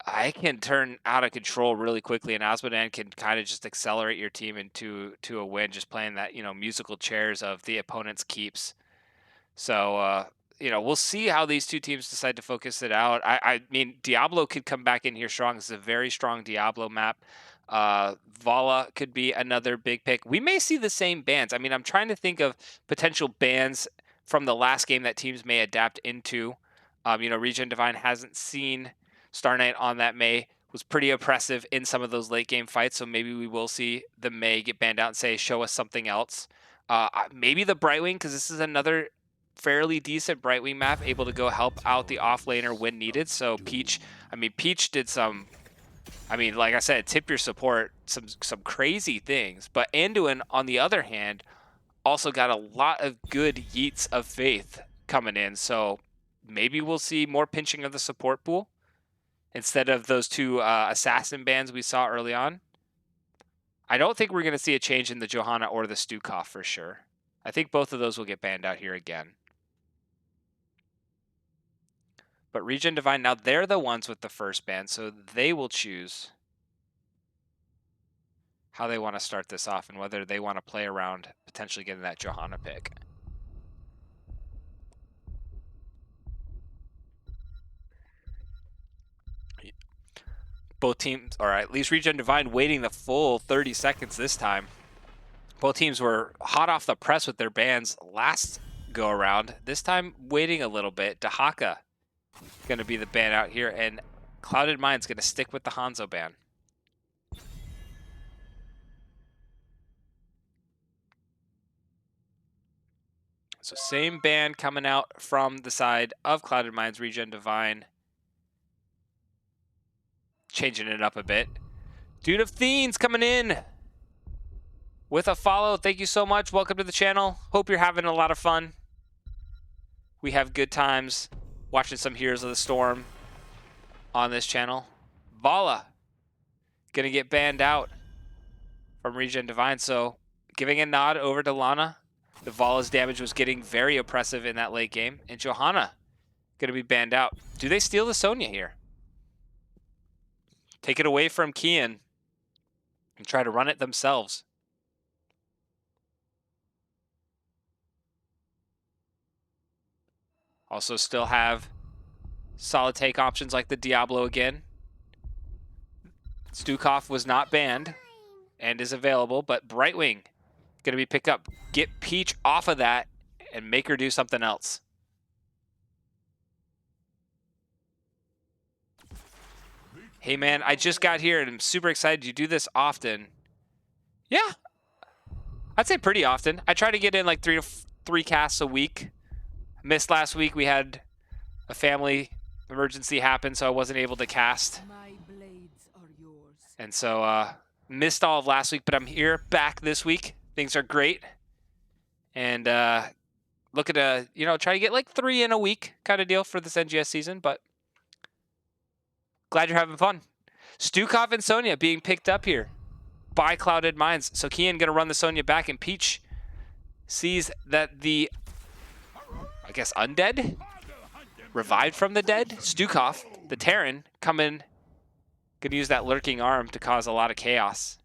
K: I can turn out of control really quickly, and Osmodan can kind of just accelerate your team into a win, just playing that, you know, musical chairs of the opponent's keeps. So, you know, we'll see how these two teams decide to focus it out. I mean, Diablo could come back in here strong. This is a very strong Diablo map. Vala could be another big pick. We may see the same bans. I mean, I'm trying to think of potential bans from the last game that teams may adapt into. You know, ReGen Divine hasn't seen Star Knight on that Mei, was pretty oppressive in some of those late game fights, so maybe we will see the Mei get banned out and say, show us something else. Maybe the Brightwing, because this is another fairly decent Brightwing map, able to go help out the offlaner when needed. So Peach, I mean, Peach did some, I mean, like I said, tip your support, some crazy things. But Anduin, on the other hand, also got a lot of good yeets of faith coming in. So maybe we'll see more pinching of the support pool instead of those two assassin bans we saw early on. I don't think we're going to see a change in the Johanna or the Stukov for sure. I think both of those will get banned out here again. But ReGen Divine, now they're the ones with the first ban, so they will choose how they want to start this off and whether they want to play around potentially getting that Johanna pick. Both teams, or at least ReGen Divine, waiting the full 30 seconds this time. Both teams were hot off the press with their bans last go around. This time waiting a little bit. Dahaka going to be the ban out here, and Clouded Mind's going to stick with the Hanzo ban. So same ban coming out from the side of Clouded Minds, ReGen Divine. Changing it up a bit. Dude of Fiends coming in with a follow. Thank you so much. Welcome to the channel. Hope you're having a lot of fun. We have good times watching some Heroes of the Storm on this channel. Vala gonna get banned out from ReGen Divine, so giving a nod over to Lana. The Vala's damage was getting very oppressive in that late game, and Johanna gonna be banned out. Do they steal the Sonya here? Take it away from Kian and try to run it themselves. Also still have solid take options like the Diablo again. Stukov was not banned and is available, but Brightwing going to be picked up. Get Peach off of that and make her do something else. Hey man, I just got here and I'm super excited. You do this often? Yeah, I'd say pretty often. I try to get in like three casts a week. Missed last week. We had a family emergency happen, so I wasn't able to cast. And so missed all of last week, but I'm here back this week. Things are great. And looking to, you know, try to get like 3 in a week kind of deal for this NGS season, but glad you're having fun. Stukov and Sonya being picked up here by Clouded Minds. So Kian going to run the Sonya back, and Peach sees that the, I guess, undead revived from the dead. Stukov, the Terran, coming, going to use that lurking arm to cause a lot of chaos.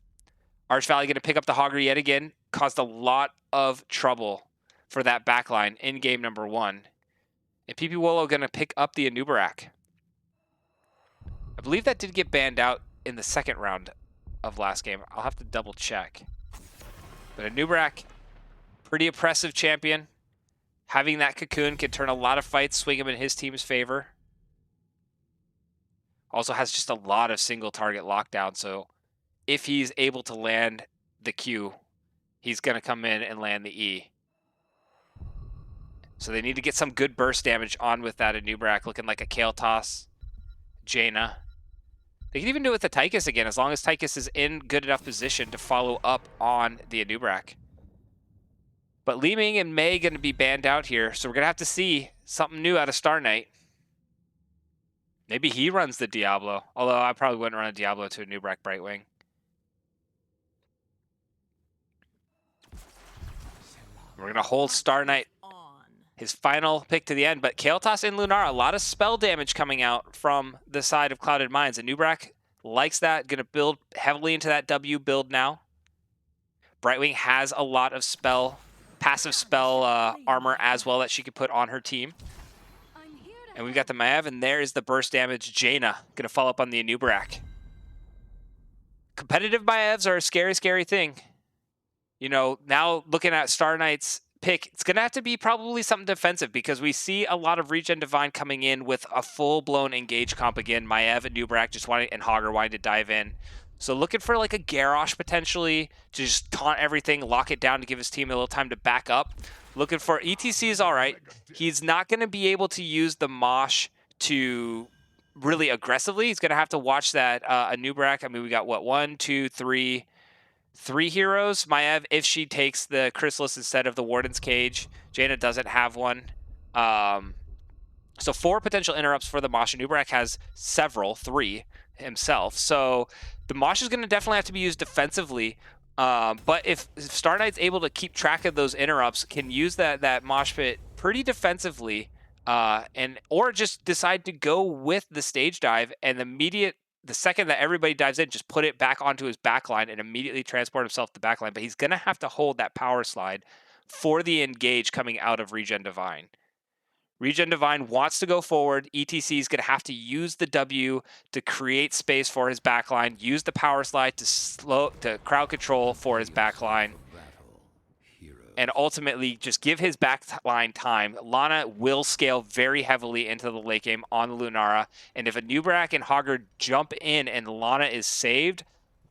K: Arch Valley going to pick up the Hogger yet again. Caused a lot of trouble for that backline in game number 1. And PP Wolo going to pick up the Anubarak. I believe that did get banned out in the second round of last game. I'll have to double check. But Anubarak, pretty oppressive champion. Having that cocoon can turn a lot of fights, swing him in his team's favor. Also has just a lot of single target lockdown, so if he's able to land the Q, he's going to come in and land the E. So they need to get some good burst damage on with that Anubarak, looking like a Kale Toss, Jaina. They can even do it with the Tychus again, as long as Tychus is in good enough position to follow up on the Anubarak. But Li Ming and Mei going to be banned out here, so we're going to have to see something new out of Star Knight. Maybe he runs the Diablo, although I probably wouldn't run a Diablo to Anubarak Brightwing. We're going to hold Star Knight, his final pick to the end. But Kael'thas and Lunara, a lot of spell damage coming out from the side of Clouded Minds. And Nubrak likes that, going to build heavily into that W build now. Brightwing has a lot of passive spell armor as well that she could put on her team. And we've got the Maiev, and there is the burst damage. Jaina going to follow up on the Anubrak. Competitive Maievs are a scary, scary thing. You know, now looking at Star Knight's pick, it's going to have to be probably something defensive because we see a lot of Regen Divine coming in with a full-blown engage comp again. Maiev and Nubrak just wanting, and Hogger wanting to dive in. So looking for like a Garrosh potentially to just taunt everything, lock it down to give his team a little time to back up. Looking for ETC is all right. He's not going to be able to use the Mosh to really aggressively. He's going to have to watch that Anubrak. I mean, we got what, 1, 2, 3 heroes. Maiev, if she takes the Chrysalis instead of the Warden's Cage. Jaina doesn't have one. So 4 potential interrupts for the Mosh. Anubrak has several, 3 himself. So the Mosh is going to definitely have to be used defensively. But if Star Knight's able to keep track of those interrupts, can use that Mosh pit pretty defensively, or just decide to go with the stage dive and the second that everybody dives in, just put it back onto his backline and immediately transport himself to the backline. But he's going to have to hold that power slide for the engage coming out of Regen Divine. Regen Divine wants to go forward. ETC is going to have to use the W to create space for his backline, use the power slide to crowd control for his backline, and ultimately just give his backline time. Lana will scale very heavily into the late game on the Lunara, and if Anubrak and Hogger jump in and Lana is saved,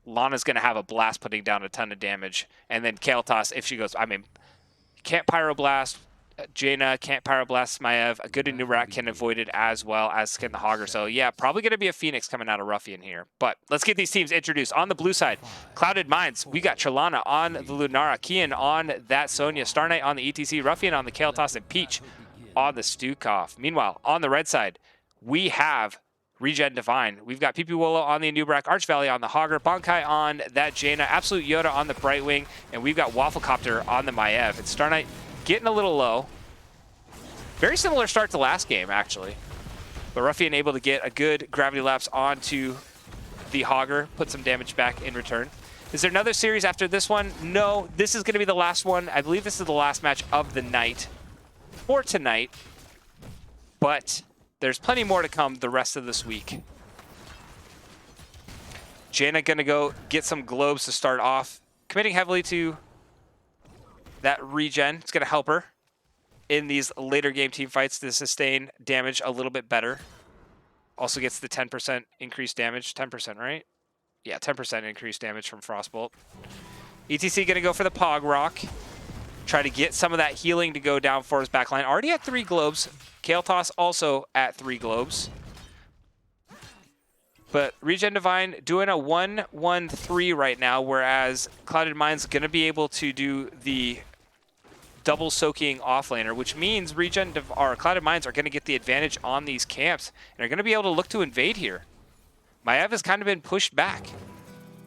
K: Lana's going to have a blast putting down a ton of damage. And then Kael'thas, if she goes, I mean, can't Pyroblast, Jaina can't Pyroblast Maiev. A good Anubrak can avoid it as well as can the Hogger. So yeah, probably going to be a Phoenix coming out of Ruffian here. But let's get these teams introduced. On the blue side, Clouded Minds, we got Trelana on the Lunara, Kian on that Sonya, Star Knight on the ETC, Ruffian on the Kael'thas, and Peach on the Stukov. Meanwhile, on the red side, we have Regen Divine. We've got PP Wolo on the Anubrak, Archvalley on the Hogger, Bankai on that Jaina, Absolute Yoda on the Brightwing, and we've got Wafflecopter on the Maiev. And Star Knight getting a little low. Very similar start to last game, actually. But Ruffian able to get a good gravity lapse onto the Hogger, put some damage back in return. Is there another series after this one? No, this is going to be the last one. I believe this is the last match of the night, or tonight. But there's plenty more to come the rest of this week. Jaina going to go get some globes to start off, committing heavily to that regen. It's going to help her in these later game team fights to sustain damage a little bit better. Also gets the 10% increased damage. 10%, right? Yeah, 10% increased damage from Frostbolt. ETC going to go for the Pog Rock. Try to get some of that healing to go down for his backline. Already at 3 globes. Kael'thas also at 3 globes. But Regen Divine doing a 1-1-3 right now, whereas Clouded Mind's going to be able to do the double soaking offlaner, which means Clouded Minds are going to get the advantage on these camps and are going to be able to look to invade here. Maiev has kind of been pushed back.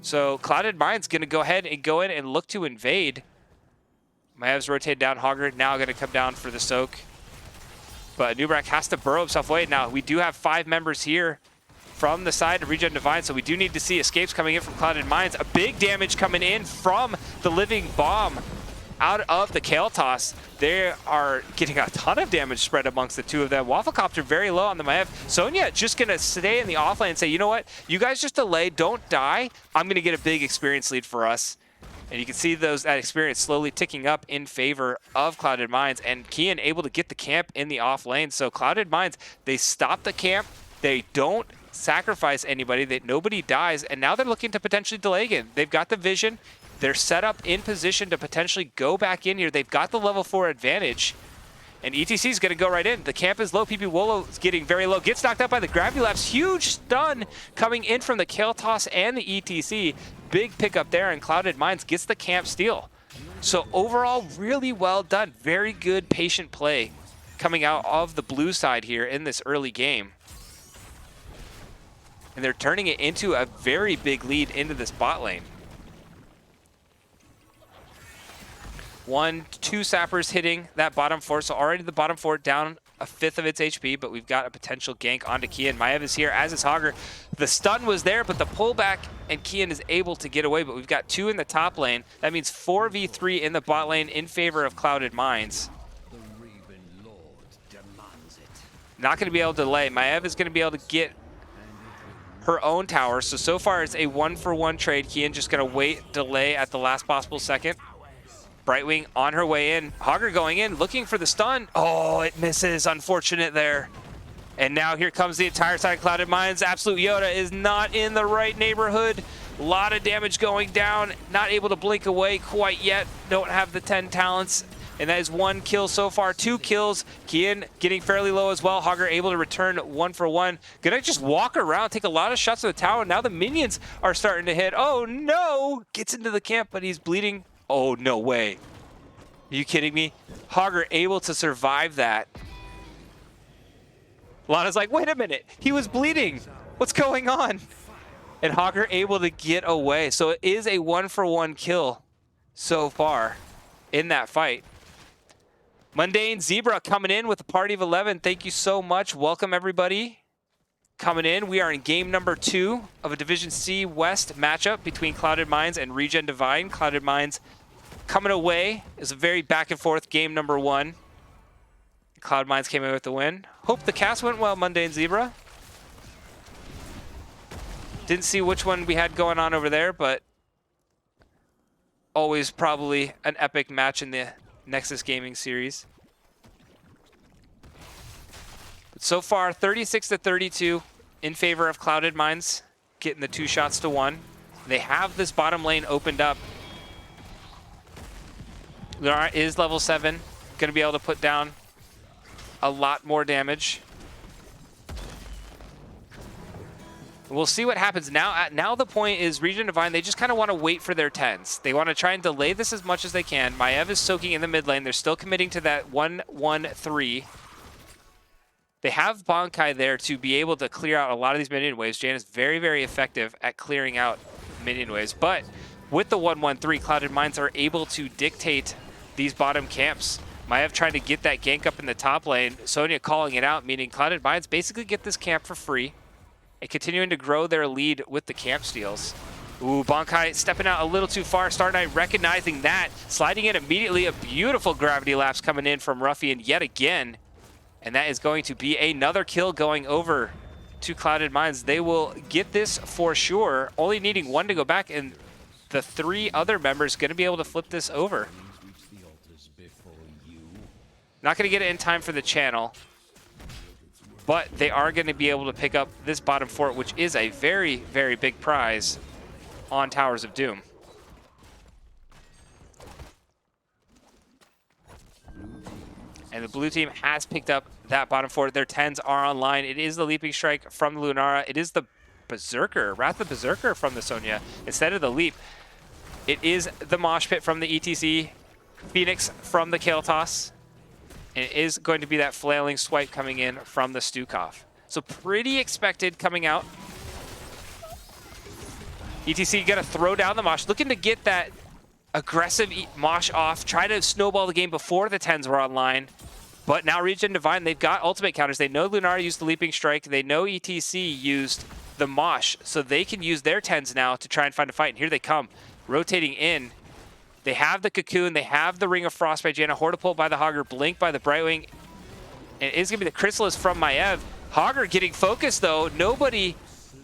K: So Clouded Minds going to go ahead and go in and look to invade. Maev's rotated down, Hogger now going to come down for the soak. But Nubrak has to burrow himself away. Now, we do have 5 members here from the side of Regen Divine, so we do need to see escapes coming in from Clouded Minds. A big damage coming in from the Living Bomb out of the Kael'thas. They are getting a ton of damage spread amongst the two of them. Wafflecopter very low on the Maiev. Sonya just going to stay in the offlane and say, you know what? You guys just delay, don't die. I'm going to get a big experience lead for us. And you can see that experience slowly ticking up in favor of Clouded Minds, and Kian able to get the camp in the off lane. So Clouded Minds, they stop the camp, they don't sacrifice anybody, nobody dies, and now they're looking to potentially delay again. They've got the vision, they're set up in position to potentially go back in here. They've got the level 4 advantage, and ETC is going to go right in. The camp is low, PP Wolo is getting very low, gets knocked out by the Gravity Lapse. Huge stun coming in from the Kael'thas and the ETC. Big pickup there, and Clouded Minds gets the camp steal. So overall, really well done. Very good patient play coming out of the blue side here in this early game. And they're turning it into a very big lead into this bot lane. 2 sappers hitting that bottom fort. So already the bottom fort down a 5th of its HP, but we've got a potential gank onto Kian. Maiev is here, as is Hogger. The stun was there, but the pullback, and Kian is able to get away, but we've got 2 in the top lane. That means 4v3 in the bot lane in favor of Clouded Minds. Not going to be able to delay. Maiev is going to be able to get her own tower. So far it's a 1-for-1 trade. Kian just going to wait, delay at the last possible second. Brightwing on her way in. Hogger going in, looking for the stun. Oh, it misses. Unfortunate there. And now here comes the entire side of Clouded Minds. Absolute Yoda is not in the right neighborhood. A lot of damage going down. Not able to blink away quite yet. Don't have the 10 talents. And that is 1 kill so far, 2 kills. Kian getting fairly low as well. Hogger able to return 1-for-1. Gonna just walk around, take a lot of shots at the tower. Now the minions are starting to hit. Oh no! Gets into the camp, but he's bleeding. Oh, no way. Are you kidding me? Hogger able to survive that. Lana's like, wait a minute. He was bleeding. What's going on? And Hogger able to get away. So it is a 1-for-1 kill so far in that fight. Mundane Zebra coming in with a party of 11. Thank you so much. Welcome, everybody. Coming in, we are in game number 2 of a Division C West matchup between Clouded Minds and ReGen Divine. Clouded Minds coming away is a very back and forth game number 1. Cloud Minds came in with the win. Hope the cast went well, Mundane Zebra. Didn't see which one we had going on over there, but always probably an epic match in the Nexus Gaming series. But so far, 36-32 in favor of Clouded Minds, getting the 2 shots to 1. They have this bottom lane opened up. Lunara is level 7, going to be able to put down a lot more damage. We'll see what happens now. Now the point is ReGen Divine, they just kind of want to wait for their 10s. They want to try and delay this as much as they can. Maiev is soaking in the mid lane. They're still committing to that 1-1-3. They have Bankai there to be able to clear out a lot of these minion waves. Jan is very, very effective at clearing out minion waves. But with the 1-1-3, Clouded Minds are able to dictate these bottom camps. Maiev trying to get that gank up in the top lane. Sonya calling it out, meaning Clouded Minds basically get this camp for free and continuing to grow their lead with the camp steals. Ooh, Bankai stepping out a little too far. Star Knight recognizing that, sliding in immediately. A beautiful gravity lapse coming in from Ruffian yet again. And that is going to be another kill going over to Clouded Minds. They will get this for sure, only needing 1 to go back, and the 3 other members going to be able to flip this over. Not going to get it in time for the channel, but they are going to be able to pick up this bottom fort, which is a very, very big prize on Towers of Doom. And the blue team has picked up that bottom fort. Their 10s are online. It is the Leaping Strike from the Lunara. It is the Berserker, Wrath of Berserker from the Sonya. Instead of the Leap, it is the Mosh Pit from the ETC, Phoenix from the Kale Toss, and it is going to be that Flailing Swipe coming in from the Stukov. So pretty expected coming out. ETC gonna throw down the Mosh, looking to get that aggressive Mosh off, try to snowball the game before the 10s were online. But now ReGen Divine, they've got ultimate counters. They know Lunara used the Leaping Strike. They know ETC used the Mosh, so they can use their 10s now to try and find a fight. And here they come, rotating in. They have the Cocoon, they have the Ring of Frost by Janna, Hortipult by the Hogger, Blink by the Brightwing. And it is going to be the Chrysalis from Maiev. Hogger getting focused though. Nobody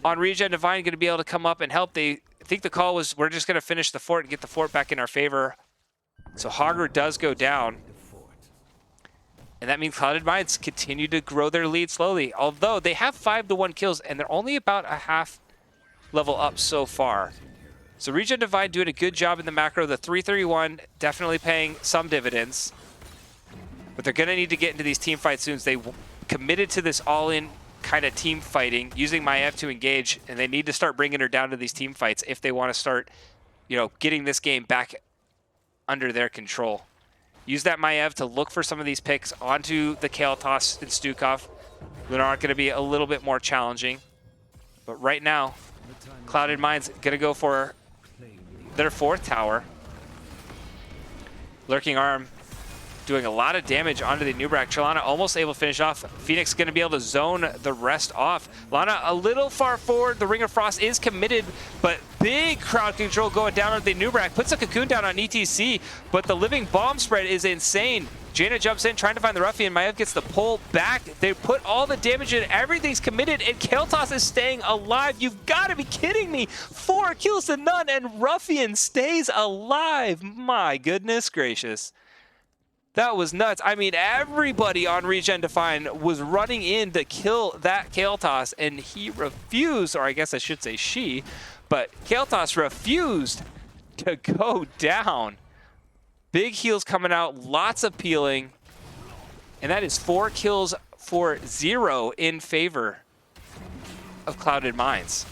K: on ReGen Divine going to be able to come up and help. They think the call was, we're just going to finish the fort and get the fort back in our favor. So Hogger does go down. And that means Clouded Minds continue to grow their lead slowly. Although they have 5-1 kills and they're only about a half level up so far. So ReGen Divine doing a good job in the macro. The 3-3-1 definitely paying some dividends. But they're going to need to get into these team fights soon. They committed to this all-in kind of team fighting, using Maiev to engage, and they need to start bringing her down to these team fights if they want to start, you know, getting this game back under their control. Use that Maiev to look for some of these picks onto the Kale Toss and Stukov. Lunara going to be a little bit more challenging. But right now, Clouded Minds going to go for their 4th tower. Lurking Arm doing a lot of damage onto the Nubrak. Trelana almost able to finish off. Phoenix going to be able to zone the rest off. Lana a little far forward. The Ring of Frost is committed, but big crowd control going down on the Nubrak. Puts a cocoon down on ETC, but the living bomb spread is insane. Jaina jumps in, trying to find the Ruffian. Maev gets the pull back. They put all the damage in. Everything's committed, and Kael'thas is staying alive. You've got to be kidding me. 4 kills to none, and Ruffian stays alive. My goodness gracious. That was nuts. I mean, everybody on ReGen Define was running in to kill that Kael'thas, and he refused, or I guess I should say she, but Kael'thas refused to go down. Big heals coming out, lots of peeling, and that is 4 kills for 0 in favor of Clouded Minds.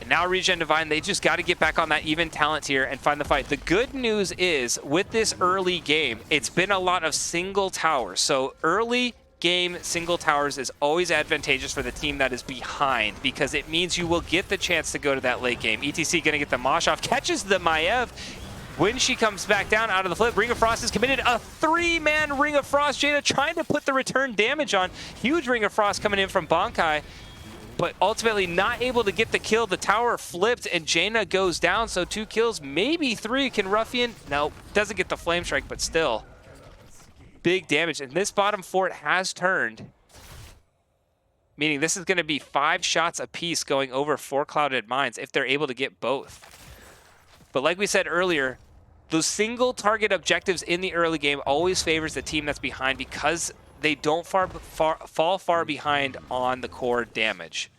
K: Now ReGen Divine, they just got to get back on that even talent tier and find the fight. The good news is, with this early game, it's been a lot of single towers. So early game single towers is always advantageous for the team that is behind, because it means you will get the chance to go to that late game. ETC going to get the Mosh off, catches the Maev. When she comes back down out of the flip, Ring of Frost is committed. A 3-man Ring of Frost. Jaina trying to put the return damage on. Huge Ring of Frost coming in from Bankai, but ultimately not able to get the kill. The tower flipped and Jaina goes down, so 2 kills, maybe 3. Can Ruffian? No, doesn't get the Flame Strike, but still. Big damage, and this bottom fort has turned. Meaning this is gonna be 5 shots apiece going over for Clouded Minds if they're able to get both. But like we said earlier, those single target objectives in the early game always favors the team that's behind, because they don't fall far behind on the core damage.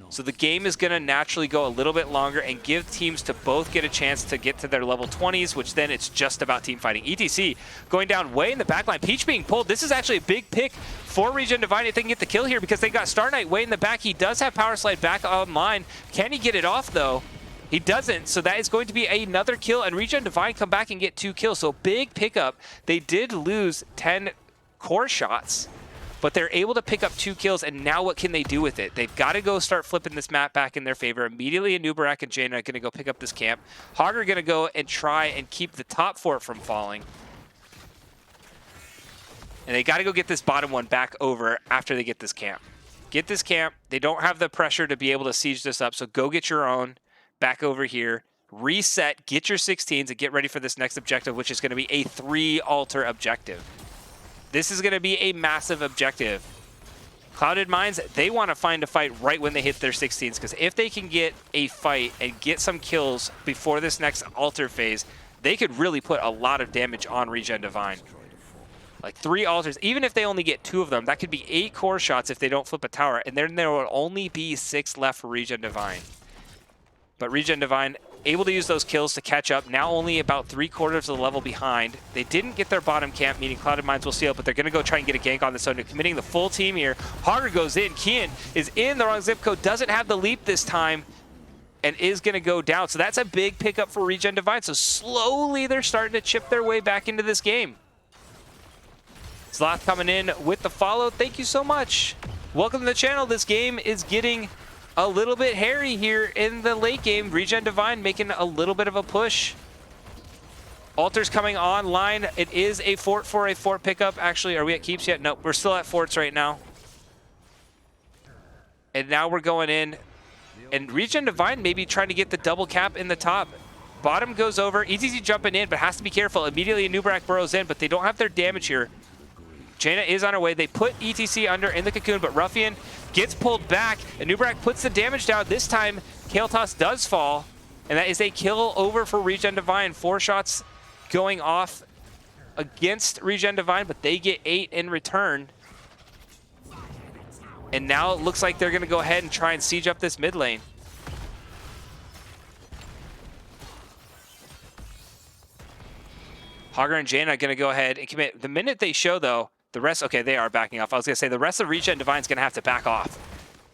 K: So the game is going to naturally go a little bit longer and give teams to both get a chance to get to their level 20s, which then it's just about team fighting. ETC going down way in the backline. Peach being pulled. This is actually a big pick for ReGen Divine if they can get the kill here, because they got Star Knight way in the back. He does have Power Slide back online. Can he get it off though? He doesn't, so that is going to be another kill, and ReGen Divine come back and get 2 kills. So big pickup. They did lose 10 core shots, but they're able to pick up 2 kills, and now what can they do with it? They've got to go start flipping this map back in their favor. Immediately, Anubarak and Jaina are going to go pick up this camp. Hogger going to go and try and keep the top fort from falling. And they got to go get this bottom one back over after they get this camp. Get this camp. They don't have the pressure to be able to siege this up, so go get your own back over here. Reset, get your 16s, and get ready for this next objective, which is going to be a 3 altar objective. This is going to be a massive objective. Clouded Minds, they want to find a fight right when they hit their 16s, because if they can get a fight and get some kills before this next altar phase, they could really put a lot of damage on ReGen Divine. Like 3 altars, even if they only get 2 of them, that could be 8 core shots if they don't flip a tower, and then there will only be 6 left for ReGen Divine. But ReGen Divine able to use those kills to catch up, now only about 3/4 of the level behind. They didn't get their bottom camp, meaning Clouded Minds will seal, but they're going to go try and get a gank on this one. They're committing the full team here. Hogger goes in. Kian is in the wrong zip code, doesn't have the leap this time, and is going to go down. So that's a big pickup for ReGen Divine. So slowly they're starting to chip their way back into this game. Sloth coming in with the follow. Thank you so much. Welcome to the channel. This game is getting a little bit hairy here in the late game. ReGen Divine making a little bit of a push. Altars coming online. It is a fort for a fort pickup. Actually, are we at keeps yet? Nope, we're still at forts right now. And now we're going in. And ReGen Divine maybe trying to get the double cap in the top. Bottom goes over. ETC jumping in, but has to be careful. Immediately Anubarak burrows in, but they don't have their damage here. Jaina is on her way. They put ETC under in the cocoon, but Ruffian gets pulled back. Anubarak puts the damage down. This time, Kael'thas does fall, and that is a kill over for ReGen Divine. 4 shots going off against ReGen Divine, but they get 8 in return. And now it looks like they're going to go ahead and try and siege up this mid lane. Hogger and Jaina are going to go ahead and commit. The minute they show, though, the rest, okay, they are backing off. I was going to say the rest of ReGen Divine is going to have to back off,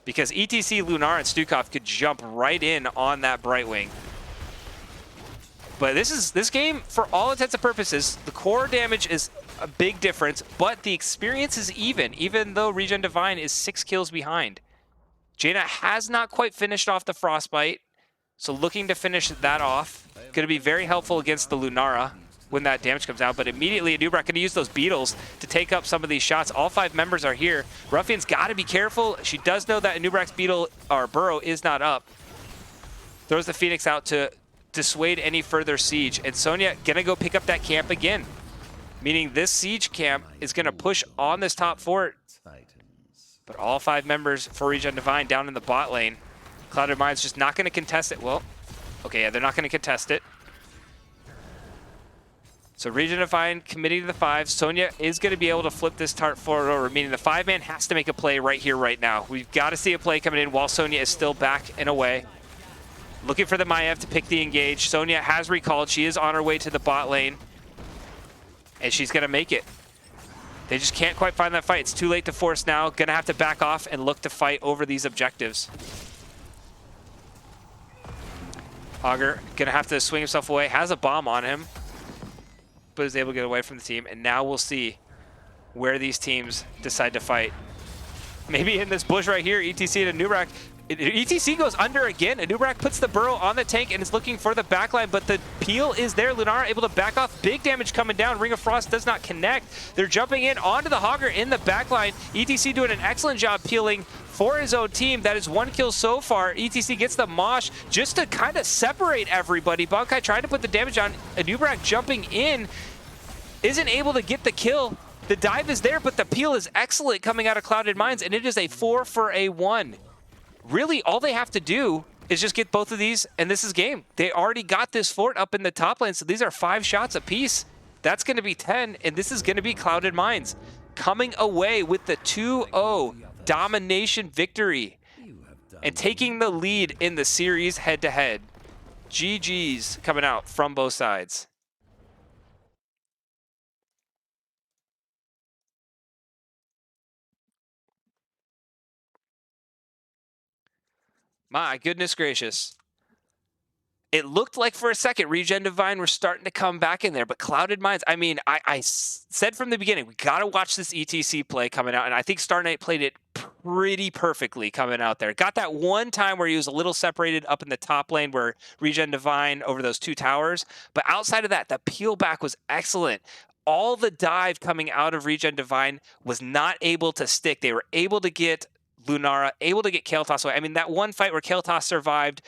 K: because ETC, Lunar, and Stukov could jump right in on that Brightwing. But this game, for all intents and purposes, the core damage is a big difference, but the experience is even though ReGen Divine is 6 kills behind. Jaina has not quite finished off the Frostbite, so looking to finish that off. Going to be very helpful against the Lunara when that damage comes out, but immediately Anubrak going to use those beetles to take up some of these shots. All 5 members are here. Ruffian's got to be careful. She does know that Anubrak's beetle or burrow is not up. Throws the Phoenix out to dissuade any further siege, and Sonya going to go pick up that camp again, meaning this siege camp is going to push on this top fort. But all 5 members for ReGen Divine down in the bot lane. Clouded Mind's just not going to contest it. Well, okay, yeah, they're not going to contest it. So ReGen Divine committing to the 5. Sonya is going to be able to flip this tart forward over, meaning the 5-man has to make a play right here, right now. We've got to see a play coming in while Sonya is still back and away. Looking for the Maiev to pick the engage. Sonya has recalled. She is on her way to the bot lane. And she's going to make it. They just can't quite find that fight. It's too late to force now. Going to have to back off and look to fight over these objectives. Augur going to have to swing himself away. Has a bomb on him, but is able to get away from the team. And now we'll see where these teams decide to fight. Maybe in this bush right here, ETC and Anubrak. ETC goes under again. Anubrak puts the burrow on the tank and is looking for the backline, but the peel is there. Lunara able to back off. Big damage coming down. Ring of Frost does not connect. They're jumping in onto the Hogger in the backline. ETC doing an excellent job peeling for his own team. That is 1 kill so far. ETC gets the mosh just to kind of separate everybody. Bankai trying to put the damage on. Anubrak jumping in. Isn't able to get the kill. The dive is there, but the peel is excellent coming out of Clouded Minds, and it is a 4 for a 1. Really, all they have to do is just get both of these, and this is game. They already got this fort up in the top lane, so these are 5 shots apiece. That's going to be 10, and this is going to be Clouded Minds coming away with the 2-0 domination victory and taking the lead in the series head-to-head. GG's coming out from both sides. My goodness gracious. It looked like for a second ReGen Divine were starting to come back in there, but Clouded Minds, I mean, I said from the beginning, we got to watch this ETC play coming out, and I think Star Knight played it pretty perfectly coming out there. Got that one time where he was a little separated up in the top lane where ReGen Divine over those 2 towers, but outside of that, the peel back was excellent. All the dive coming out of ReGen Divine was not able to stick. They were able to get Lunara, able to get Kael'thas away. I mean, that one fight where Kael'thas survived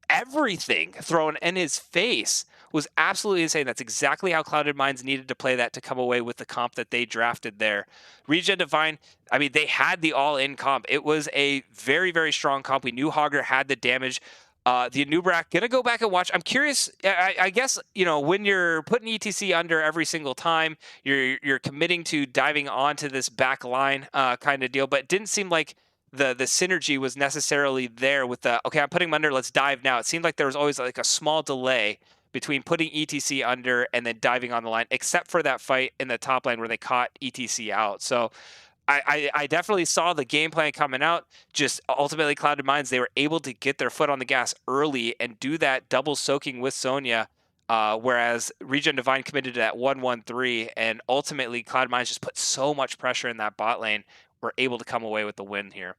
K: everything thrown in his face was absolutely insane. That's exactly how Clouded Minds needed to play that to come away with the comp that they drafted there. ReGen Divine, I mean, they had the all-in comp. It was a very, very strong comp. We knew Hogger had the damage. The Anubrak, gonna go back and watch. I'm curious, I guess, you know, when you're putting ETC under every single time, you're committing to diving onto this back line kind of deal, but it didn't seem like the synergy was necessarily there with the, okay, I'm putting him under, let's dive now. It seemed like there was always like a small delay between putting ETC under and then diving on the line, except for that fight in the top lane where they caught ETC out. So I definitely saw the game plan coming out. Just ultimately Clouded Minds, they were able to get their foot on the gas early and do that double soaking with Sonya, whereas ReGen Divine committed to that 1-1-3, and ultimately Clouded Minds just put so much pressure in that bot lane, we're able to come away with the win here.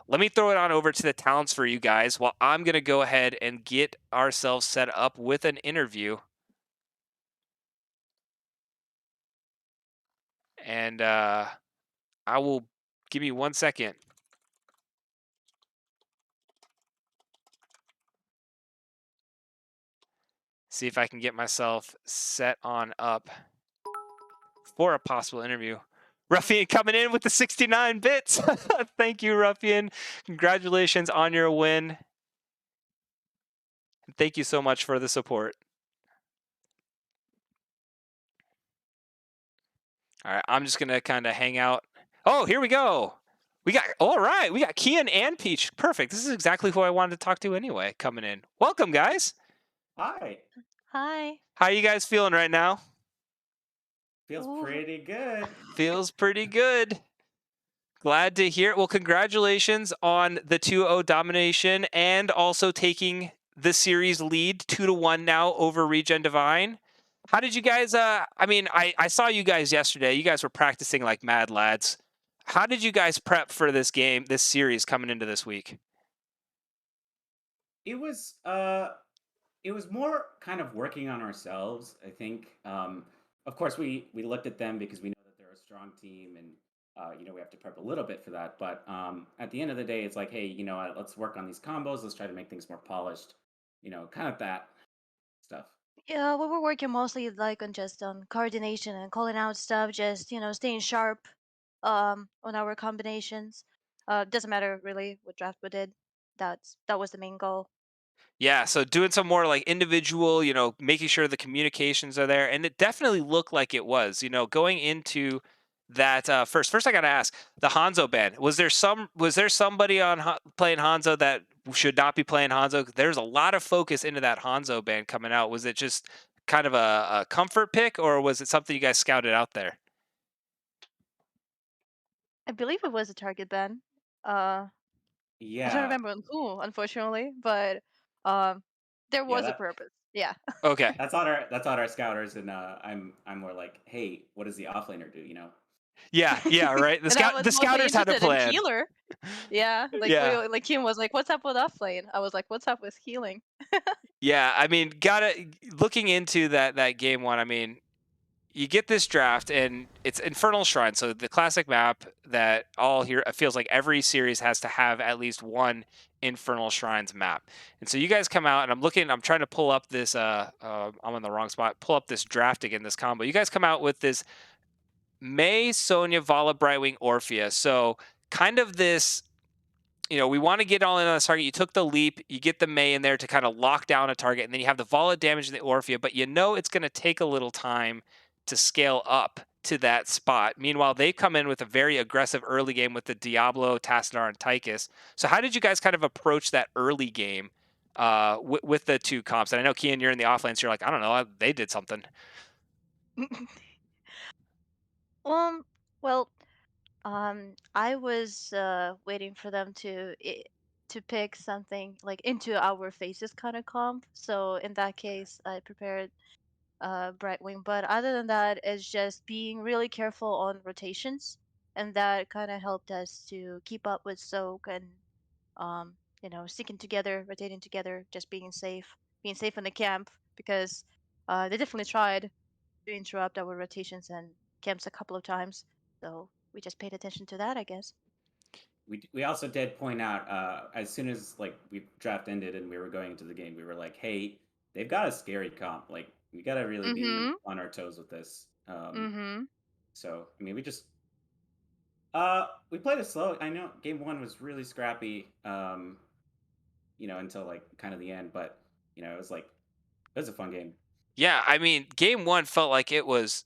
K: Let me throw it on over to the talents for you guys while I'm going to go ahead and get ourselves set up with an interview. And I will, give me 1 second. See if I can get myself set on up for a possible interview. Ruffian coming in with the 69 bits. Thank you, Ruffian. Congratulations on your win. Thank you so much for the support. All right, I'm just going to kind of hang out. Oh, here we go. We got, all right, we got Kian and Peach. Perfect. This is exactly who I wanted to talk to anyway, coming in. Welcome, guys.
M: Hi.
E: Hi.
K: How you guys feeling right now?
M: Feels pretty good.
K: Feels pretty good. Glad to hear it. Well, congratulations on the 2-0 domination and also taking the series lead 2-1 now over ReGen Divine. How did you guys, I mean, I saw you guys yesterday. You guys were practicing like mad lads. How did you guys prep for this game, this series coming into this week?
M: It was it was more kind of working on ourselves. I think, of course, we looked at them because we know that they're a strong team, and we have to prep a little bit for that. But at the end of the day, it's like, hey, let's work on these combos. Let's try to make things more polished. Kind of that stuff.
N: Yeah, we were working mostly like on just coordination and calling out stuff, just staying sharp on our combinations. Doesn't matter really what draft we did. That was the main goal.
K: Yeah, so doing some more like individual, making sure the communications are there, and it definitely looked like it was. Going into that first, I got to ask the Hanzo ban. Was there somebody on playing Hanzo that should not be playing Hanzo? There's a lot of focus into that Hanzo ban coming out. Was it just kind of a comfort pick, or was it something you guys scouted out there?
N: I believe it was a target ban. Uh, I don't
M: Yeah,
N: remember on who, unfortunately, but um, there
M: yeah.
N: was a purpose. Yeah.
K: Okay.
M: That's on our scouters, and I'm more like, hey, what does the offlaner do?
K: Yeah, right. The
N: And I
K: scout,
N: was
K: the
N: mostly
K: scouters had a
N: interested in
K: plan.
N: healer. Yeah,
K: Yeah.
N: like Kim was like, "What's up with offlane?" I was like, "What's up with healing?"
K: Yeah, I mean, gotta looking into that game one. I mean, you get this draft and it's Infernal Shrine, so the classic map that all here it feels like every series has to have at least one Infernal Shrines map. And so you guys come out and I'm trying to pull up this I'm on the wrong spot. Pull up this draft again, this combo. You guys come out with this May, Sonya, Vala, Brightwing, Orphea. So kind of this, we want to get all in on this target. You took the leap, you get the May in there to kind of lock down a target, and then you have the Vala damage in the Orphea, but it's going to take a little time to scale up to that spot. Meanwhile, they come in with a very aggressive early game with the Diablo, Tassadar, and Tychus. So how did you guys kind of approach that early game with the two comps? And I know, Kian, you're in the offlane, so you're like, I don't know, they did something.
N: Um, well, I was waiting for them to pick something like into our faces kind of comp. So in that case, I prepared Brightwing. But other than that, it's just being really careful on rotations, and that kind of helped us to keep up with Soak and sticking together, rotating together, just being safe in the camp because they definitely tried to interrupt our rotations and camps a couple of times. So we just paid attention to that, I guess.
M: We also did point out as soon as like we draft ended and we were going into the game, we were like, hey, they've got a scary comp. Like we got to really be
N: Mm-hmm.
M: on our toes with this.
N: Mm-hmm.
M: So I mean, we played it slow. I know game one was really scrappy. Until like kind of the end, but it was a fun game.
K: Yeah, I mean, game one felt like it was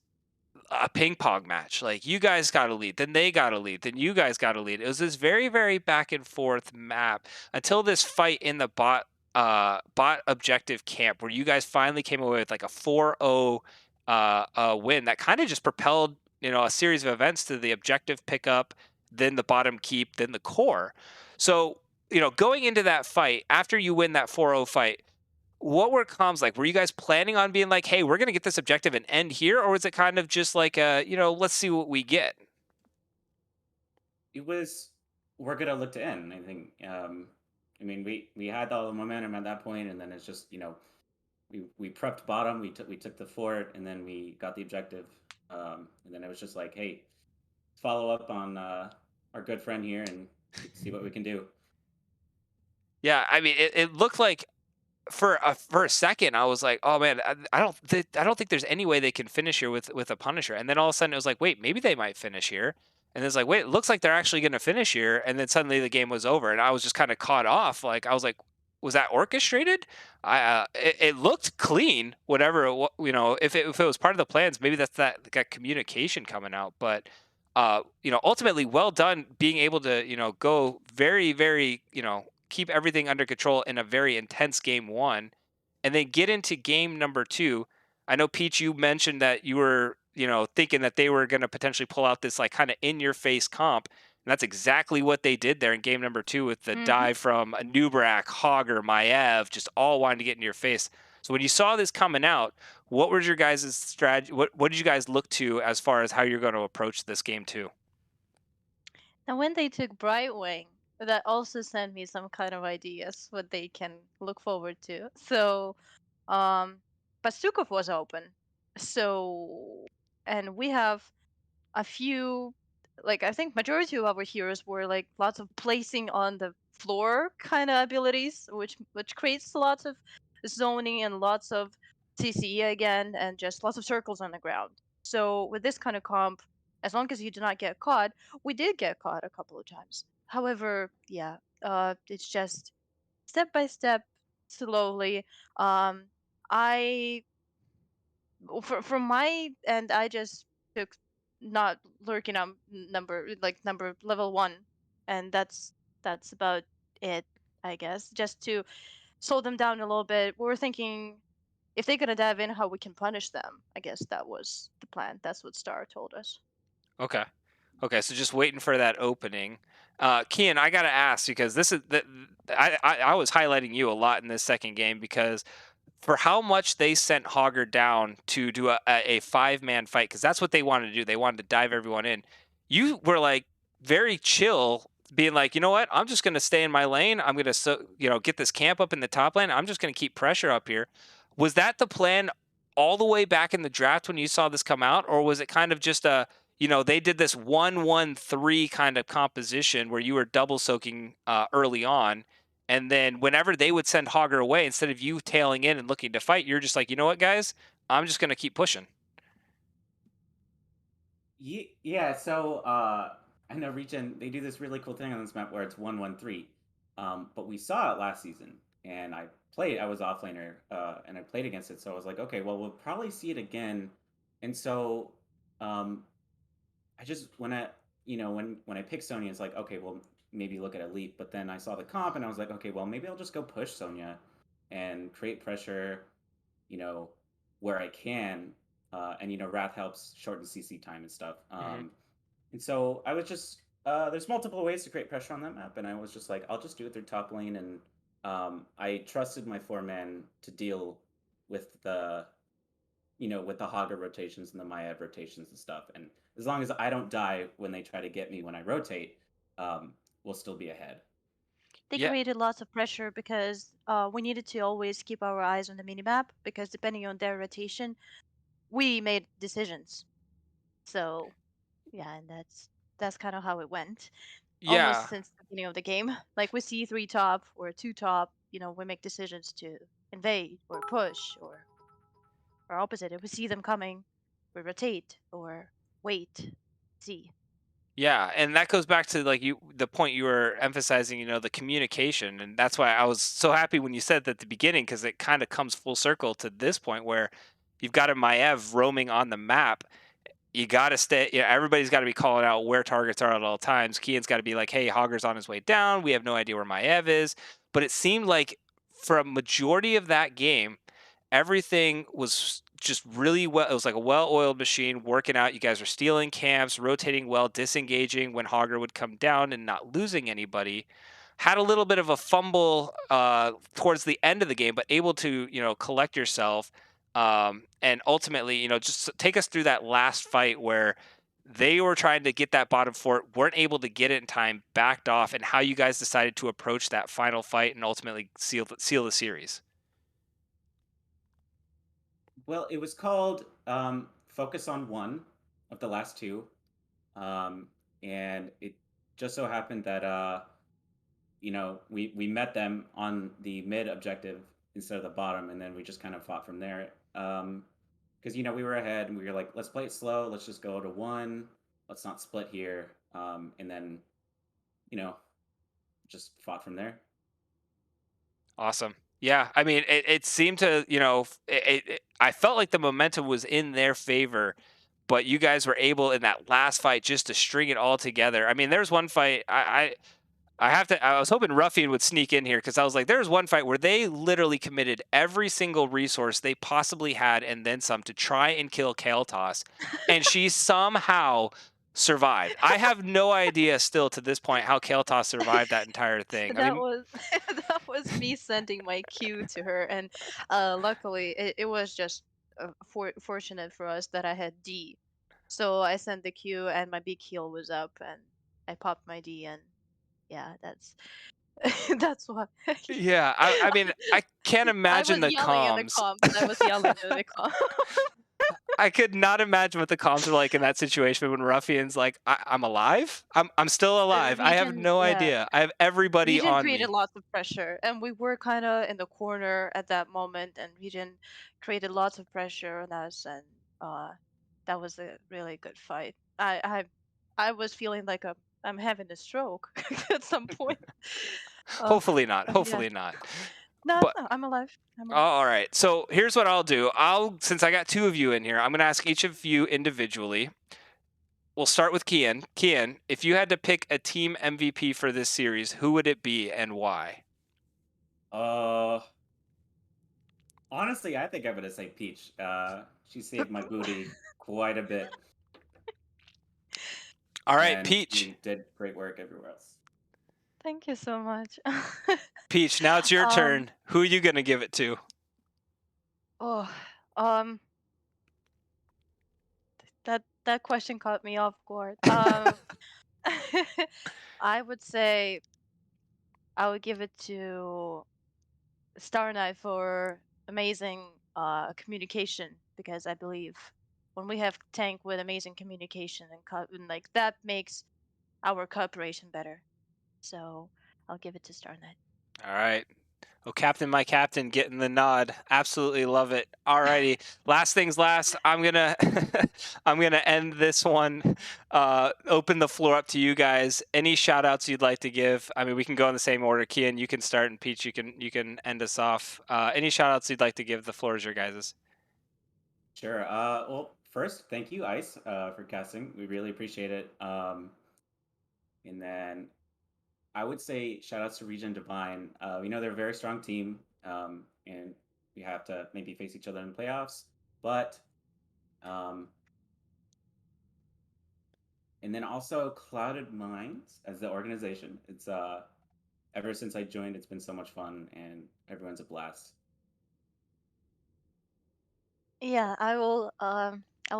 K: a ping pong match. Like you guys got a lead, then they got a lead, then you guys got a lead. It was this very, very back and forth map until this fight in the bot objective camp where you guys finally came away with like a 4-0 win that kind of just propelled a series of events to the objective pickup, then the bottom keep, then the core. So going into that fight after you win that 4-0 fight, what were comms like? Were you guys planning on being like, hey, we're going to get this objective and end here? Or was it kind of just like, let's see what we get?
M: It was we're gonna look to end. I think. I mean, we had all the momentum at that point, and then it's just we prepped bottom, we took the fort, and then we got the objective, and then it was just like, hey, follow up on our good friend here and see what we can do.
K: Yeah, I mean, it looked like for a second, I was like, "Oh man, I don't think there's any way they can finish here with a Punisher." And then all of a sudden, it was like, "Wait, maybe they might finish here." And it's like, "Wait, it looks like they're actually going to finish here." And then suddenly the game was over, and I was just kind of caught off. Like I was like, "Was that orchestrated?" It looked clean, whatever. If it was part of the plans, maybe that's that communication coming out. But ultimately, well done being able to go very, very keep everything under control in a very intense game one, and then get into game number two. I know, Peach, you mentioned that you were, thinking that they were going to potentially pull out this like kind of in your face comp. And that's exactly what they did there in game number two with the
N: Mm-hmm.
K: dive from Nubrak, Hogger, Maev, just all wanting to get in your face. So when you saw this coming out, what was your guys' strategy? What did you guys look to as far as how you're going to approach this game two?
N: And when they took Brightwing, that also sent me some kind of ideas what they can look forward to. So But Sukov was open. So, and we have a few, like I think majority of our heroes were like lots of placing on the floor kind of abilities, which creates lots of zoning and lots of CC again, and just lots of circles on the ground. So with this kind of comp, as long as you do not get caught, we did get caught a couple of times. However, yeah, it's just step by step, slowly. I from my end, I just took not lurking on number level 1, and that's about it, I guess. Just to slow them down a little bit. We were thinking if they're gonna dive in, how we can punish them. I guess that was the plan. That's what Star told us.
K: Okay. Okay, so just waiting for that opening. Kian, I gotta ask because this is I was highlighting you a lot in this second game because for how much they sent Hogger down to do a 5-man fight, because that's what they wanted to do. They wanted to dive everyone in. You were like very chill, being like, you know what? I'm just gonna stay in my lane. I'm gonna get this camp up in the top lane. I'm just gonna keep pressure up here. Was that the plan all the way back in the draft when you saw this come out, or was it kind of just they did this 1-1-3 kind of composition where you were double soaking early on, and then whenever they would send Hogger away, instead of you tailing in and looking to fight, you're just like, you know what, guys, I'm just gonna keep pushing.
M: Yeah, so I know ReGen, they do this really cool thing on this map where it's 1-1-3. But we saw it last season, and I was offlaner, and I played against it, so I was like, okay, well, we'll probably see it again. And so I just when I picked Sonya, it's like, okay, well, maybe look at Elite, but then I saw the comp and I was like, okay, well, maybe I'll just go push Sonya and create pressure, you know, where I can. And Wrath helps shorten CC time and stuff. And so I was just there's multiple ways to create pressure on that map, and I was just like, I'll just do it through top lane, and I trusted my 4-man to deal with with the Hogger rotations and the Maya rotations and stuff. And as long as I don't die when they try to get me when I rotate, we'll still be ahead.
N: They
K: Yeah.
N: created lots of pressure because we needed to always keep our eyes on the minimap because depending on their rotation, we made decisions. So yeah, and that's kind of how it went.
K: Yeah.
N: Almost since the beginning of the game. Like we see 3 top or 2 top, we make decisions to invade or push or opposite. If we see them coming, we rotate or wait, see.
K: Yeah, and that goes back to the point you were emphasizing, the communication, and that's why I was so happy when you said that at the beginning, because it kind of comes full circle to this point where you've got a Maev roaming on the map. You got to stay. Everybody's got to be calling out where targets are at all times. Kian's got to be like, "Hey, Hogger's on his way down. We have no idea where Maev is." But it seemed like for a majority of that game, everything was just really well. It was like a well-oiled machine working out. You guys were stealing camps, rotating well, disengaging when Hogger would come down, and not losing anybody. Had a little bit of a fumble towards the end of the game, but able to collect yourself, and ultimately just take us through that last fight where they were trying to get that bottom fort, weren't able to get it in time, backed off, and how you guys decided to approach that final fight and ultimately seal the series.
M: Well, it was called Focus on One of the last two. And it just so happened that we met them on the mid objective instead of the bottom, and then we just kind of fought from there. Because we were ahead, and we were like, let's play it slow. Let's just go to 1. Let's not split here. And then just fought from there.
K: Awesome. Yeah, I mean, it seemed to, I felt like the momentum was in their favor, but you guys were able in that last fight just to string it all together. I mean, there's one fight I was hoping Ruffian would sneak in here because I was like, there's one fight where they literally committed every single resource they possibly had and then some to try and kill Kael'thas, and she somehow survived. I have no idea still to this point how Kael'thas survived that entire thing. I
N: That
K: mean,
N: was that was me sending my Q to her, and luckily it was just fortunate for us that I had D. So I sent the Q and my big heal was up and I popped my D, and yeah, That's why.
K: Yeah, I mean, I can't
N: I
K: imagine
N: was
K: the
N: yelling in the
K: comms.
N: comms. I was yelling in the comms.
K: I could not imagine what the comms are like in that situation when Ruffian's like, I'm alive? I'm still alive. I have
N: Region,
K: no
N: yeah.
K: idea. I have everybody
N: Region
K: on
N: created
K: me.
N: lots of pressure, and we were kind of in the corner at that moment, and Region created lots of pressure on us, and that was a really good fight. I was feeling like I'm having a stroke at some point.
K: Hopefully not.
N: Yeah.
K: Hopefully not.
N: No,
K: But
N: no, I'm alive. I'm alive.
K: all right. So here's what I'll do. Since I got two of you in here, I'm gonna ask each of you individually. We'll start with Kian. Kian, if you had to pick a team MVP for this series, who would it be and why?
M: Honestly, I think I'm gonna say Peach. She saved my booty quite a bit.
K: All right,
M: And
K: Peach.
M: she did great work everywhere else.
N: Thank you so much.
K: Peach, now it's your turn. Who are you gonna give it to?
N: Oh, that question caught me off guard. I would say I would give it to Star Knight for amazing communication, because I believe when we have tank with amazing communication and like that makes our cooperation better. So I'll give it to Star Knight.
K: All right. Oh, Captain, my captain, getting the nod. Absolutely love it. Alrighty. Last things last. I'm gonna I'm gonna end this one. Open the floor up to you guys. Any shout outs you'd like to give? I mean, we can go in the same order. Kian, you can start, and Peach, you can end us off. Any shout outs you'd like to give? The floor is your guys's.
M: Sure. Well, first, thank you, Ice, for casting. We really appreciate it. And then I would say shout outs to ReGen Divine. We know they're a very strong team, and we have to maybe face each other in playoffs. But and then also Clouded Minds as the organization. It's ever since I joined, it's been so much fun, and everyone's a blast.
N: Yeah, I will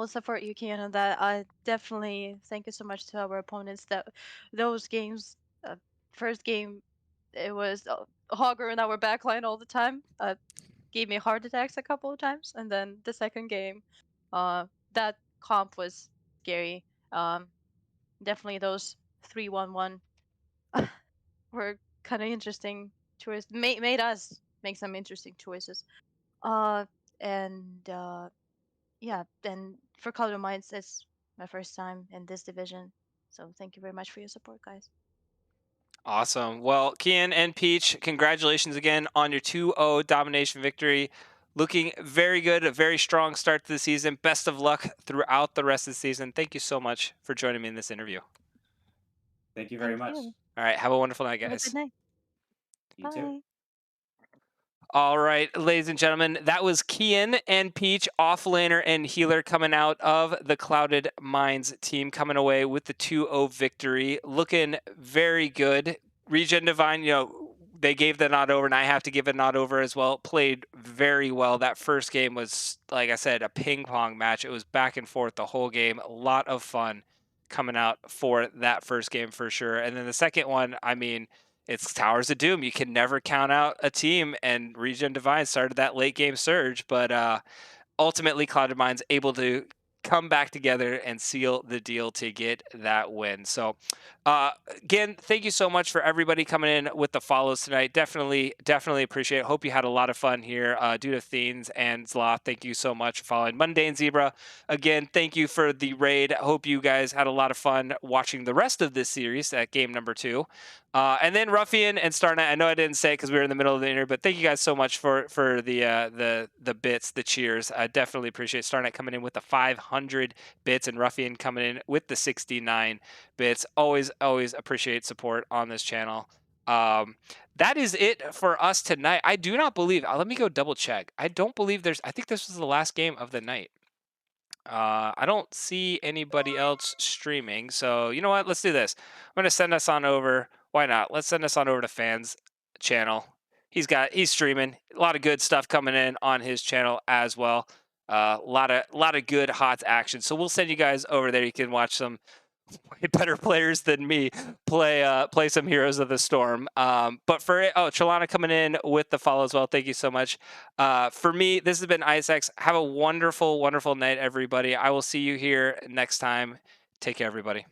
N: support you, Kian, on that. I definitely thank you so much to our opponents that those games, first game, it was Hogger in our backline all the time. Gave me heart attacks a couple of times, and then the second game, that comp was scary. Definitely those 3-1-1 were kind of interesting choice. Made us make some interesting choices. Uh, and yeah, and for Color Minds, it's my first time in this division. So thank you very much for your support, guys.
K: Awesome. Well, Kian and Peach, congratulations again on your 2-0 domination victory. Looking very good, a very strong start to the season. Best of luck throughout the rest of the season. Thank you so much for joining me in this interview.
M: Thank you very
N: Thank
M: much.
N: you.
K: All right, have a wonderful night,
N: Have a
K: guys.
N: good night.
M: You
N: Bye.
M: too.
K: All right, ladies and gentlemen, that was Kian and Peach, offlaner and healer, coming out of the Clouded Minds team, coming away with the 2-0 victory. Looking very good. ReGen Divine, they gave the nod over, and I have to give a nod over as well. Played very well. That first game was, like I said, a ping pong match. It was back and forth the whole game. A lot of fun coming out for that first game for sure. And then the second one, I mean, it's Towers of Doom. You can never count out a team, and ReGen Divine started that late game surge, but ultimately Clouded Minds able to come back together and seal the deal to get that win. So again, thank you so much for everybody coming in with the follows tonight. Definitely appreciate it. Hope you had a lot of fun here. Due to Theens and Zloth, thank you so much for following. Mundane Zebra, again, thank you for the raid. Hope you guys had a lot of fun watching the rest of this series at game number 2. And then Ruffian and Starnet, I know I didn't say it because we were in the middle of the interview, but thank you guys so much for the bits, the cheers. I definitely appreciate Starnet coming in with the 500 bits and Ruffian coming in with the 69 bits. Always appreciate support on this channel. That is it for us tonight. I do not believe, let me go double check. I don't believe I think this was the last game of the night. I don't see anybody else streaming, so you know what? Let's do this. I'm gonna send us on over. Why not? Let's send us on over to Fans channel. He's streaming. A lot of good stuff coming in on his channel as well. A lot of good hot action. So we'll send you guys over there. You can watch some way better players than me play some Heroes of the Storm. But for it, Chalana coming in with the follow as well. Thank you so much. For me, this has been ISX. Have a wonderful, wonderful night, everybody. I will see you here next time. Take care, everybody.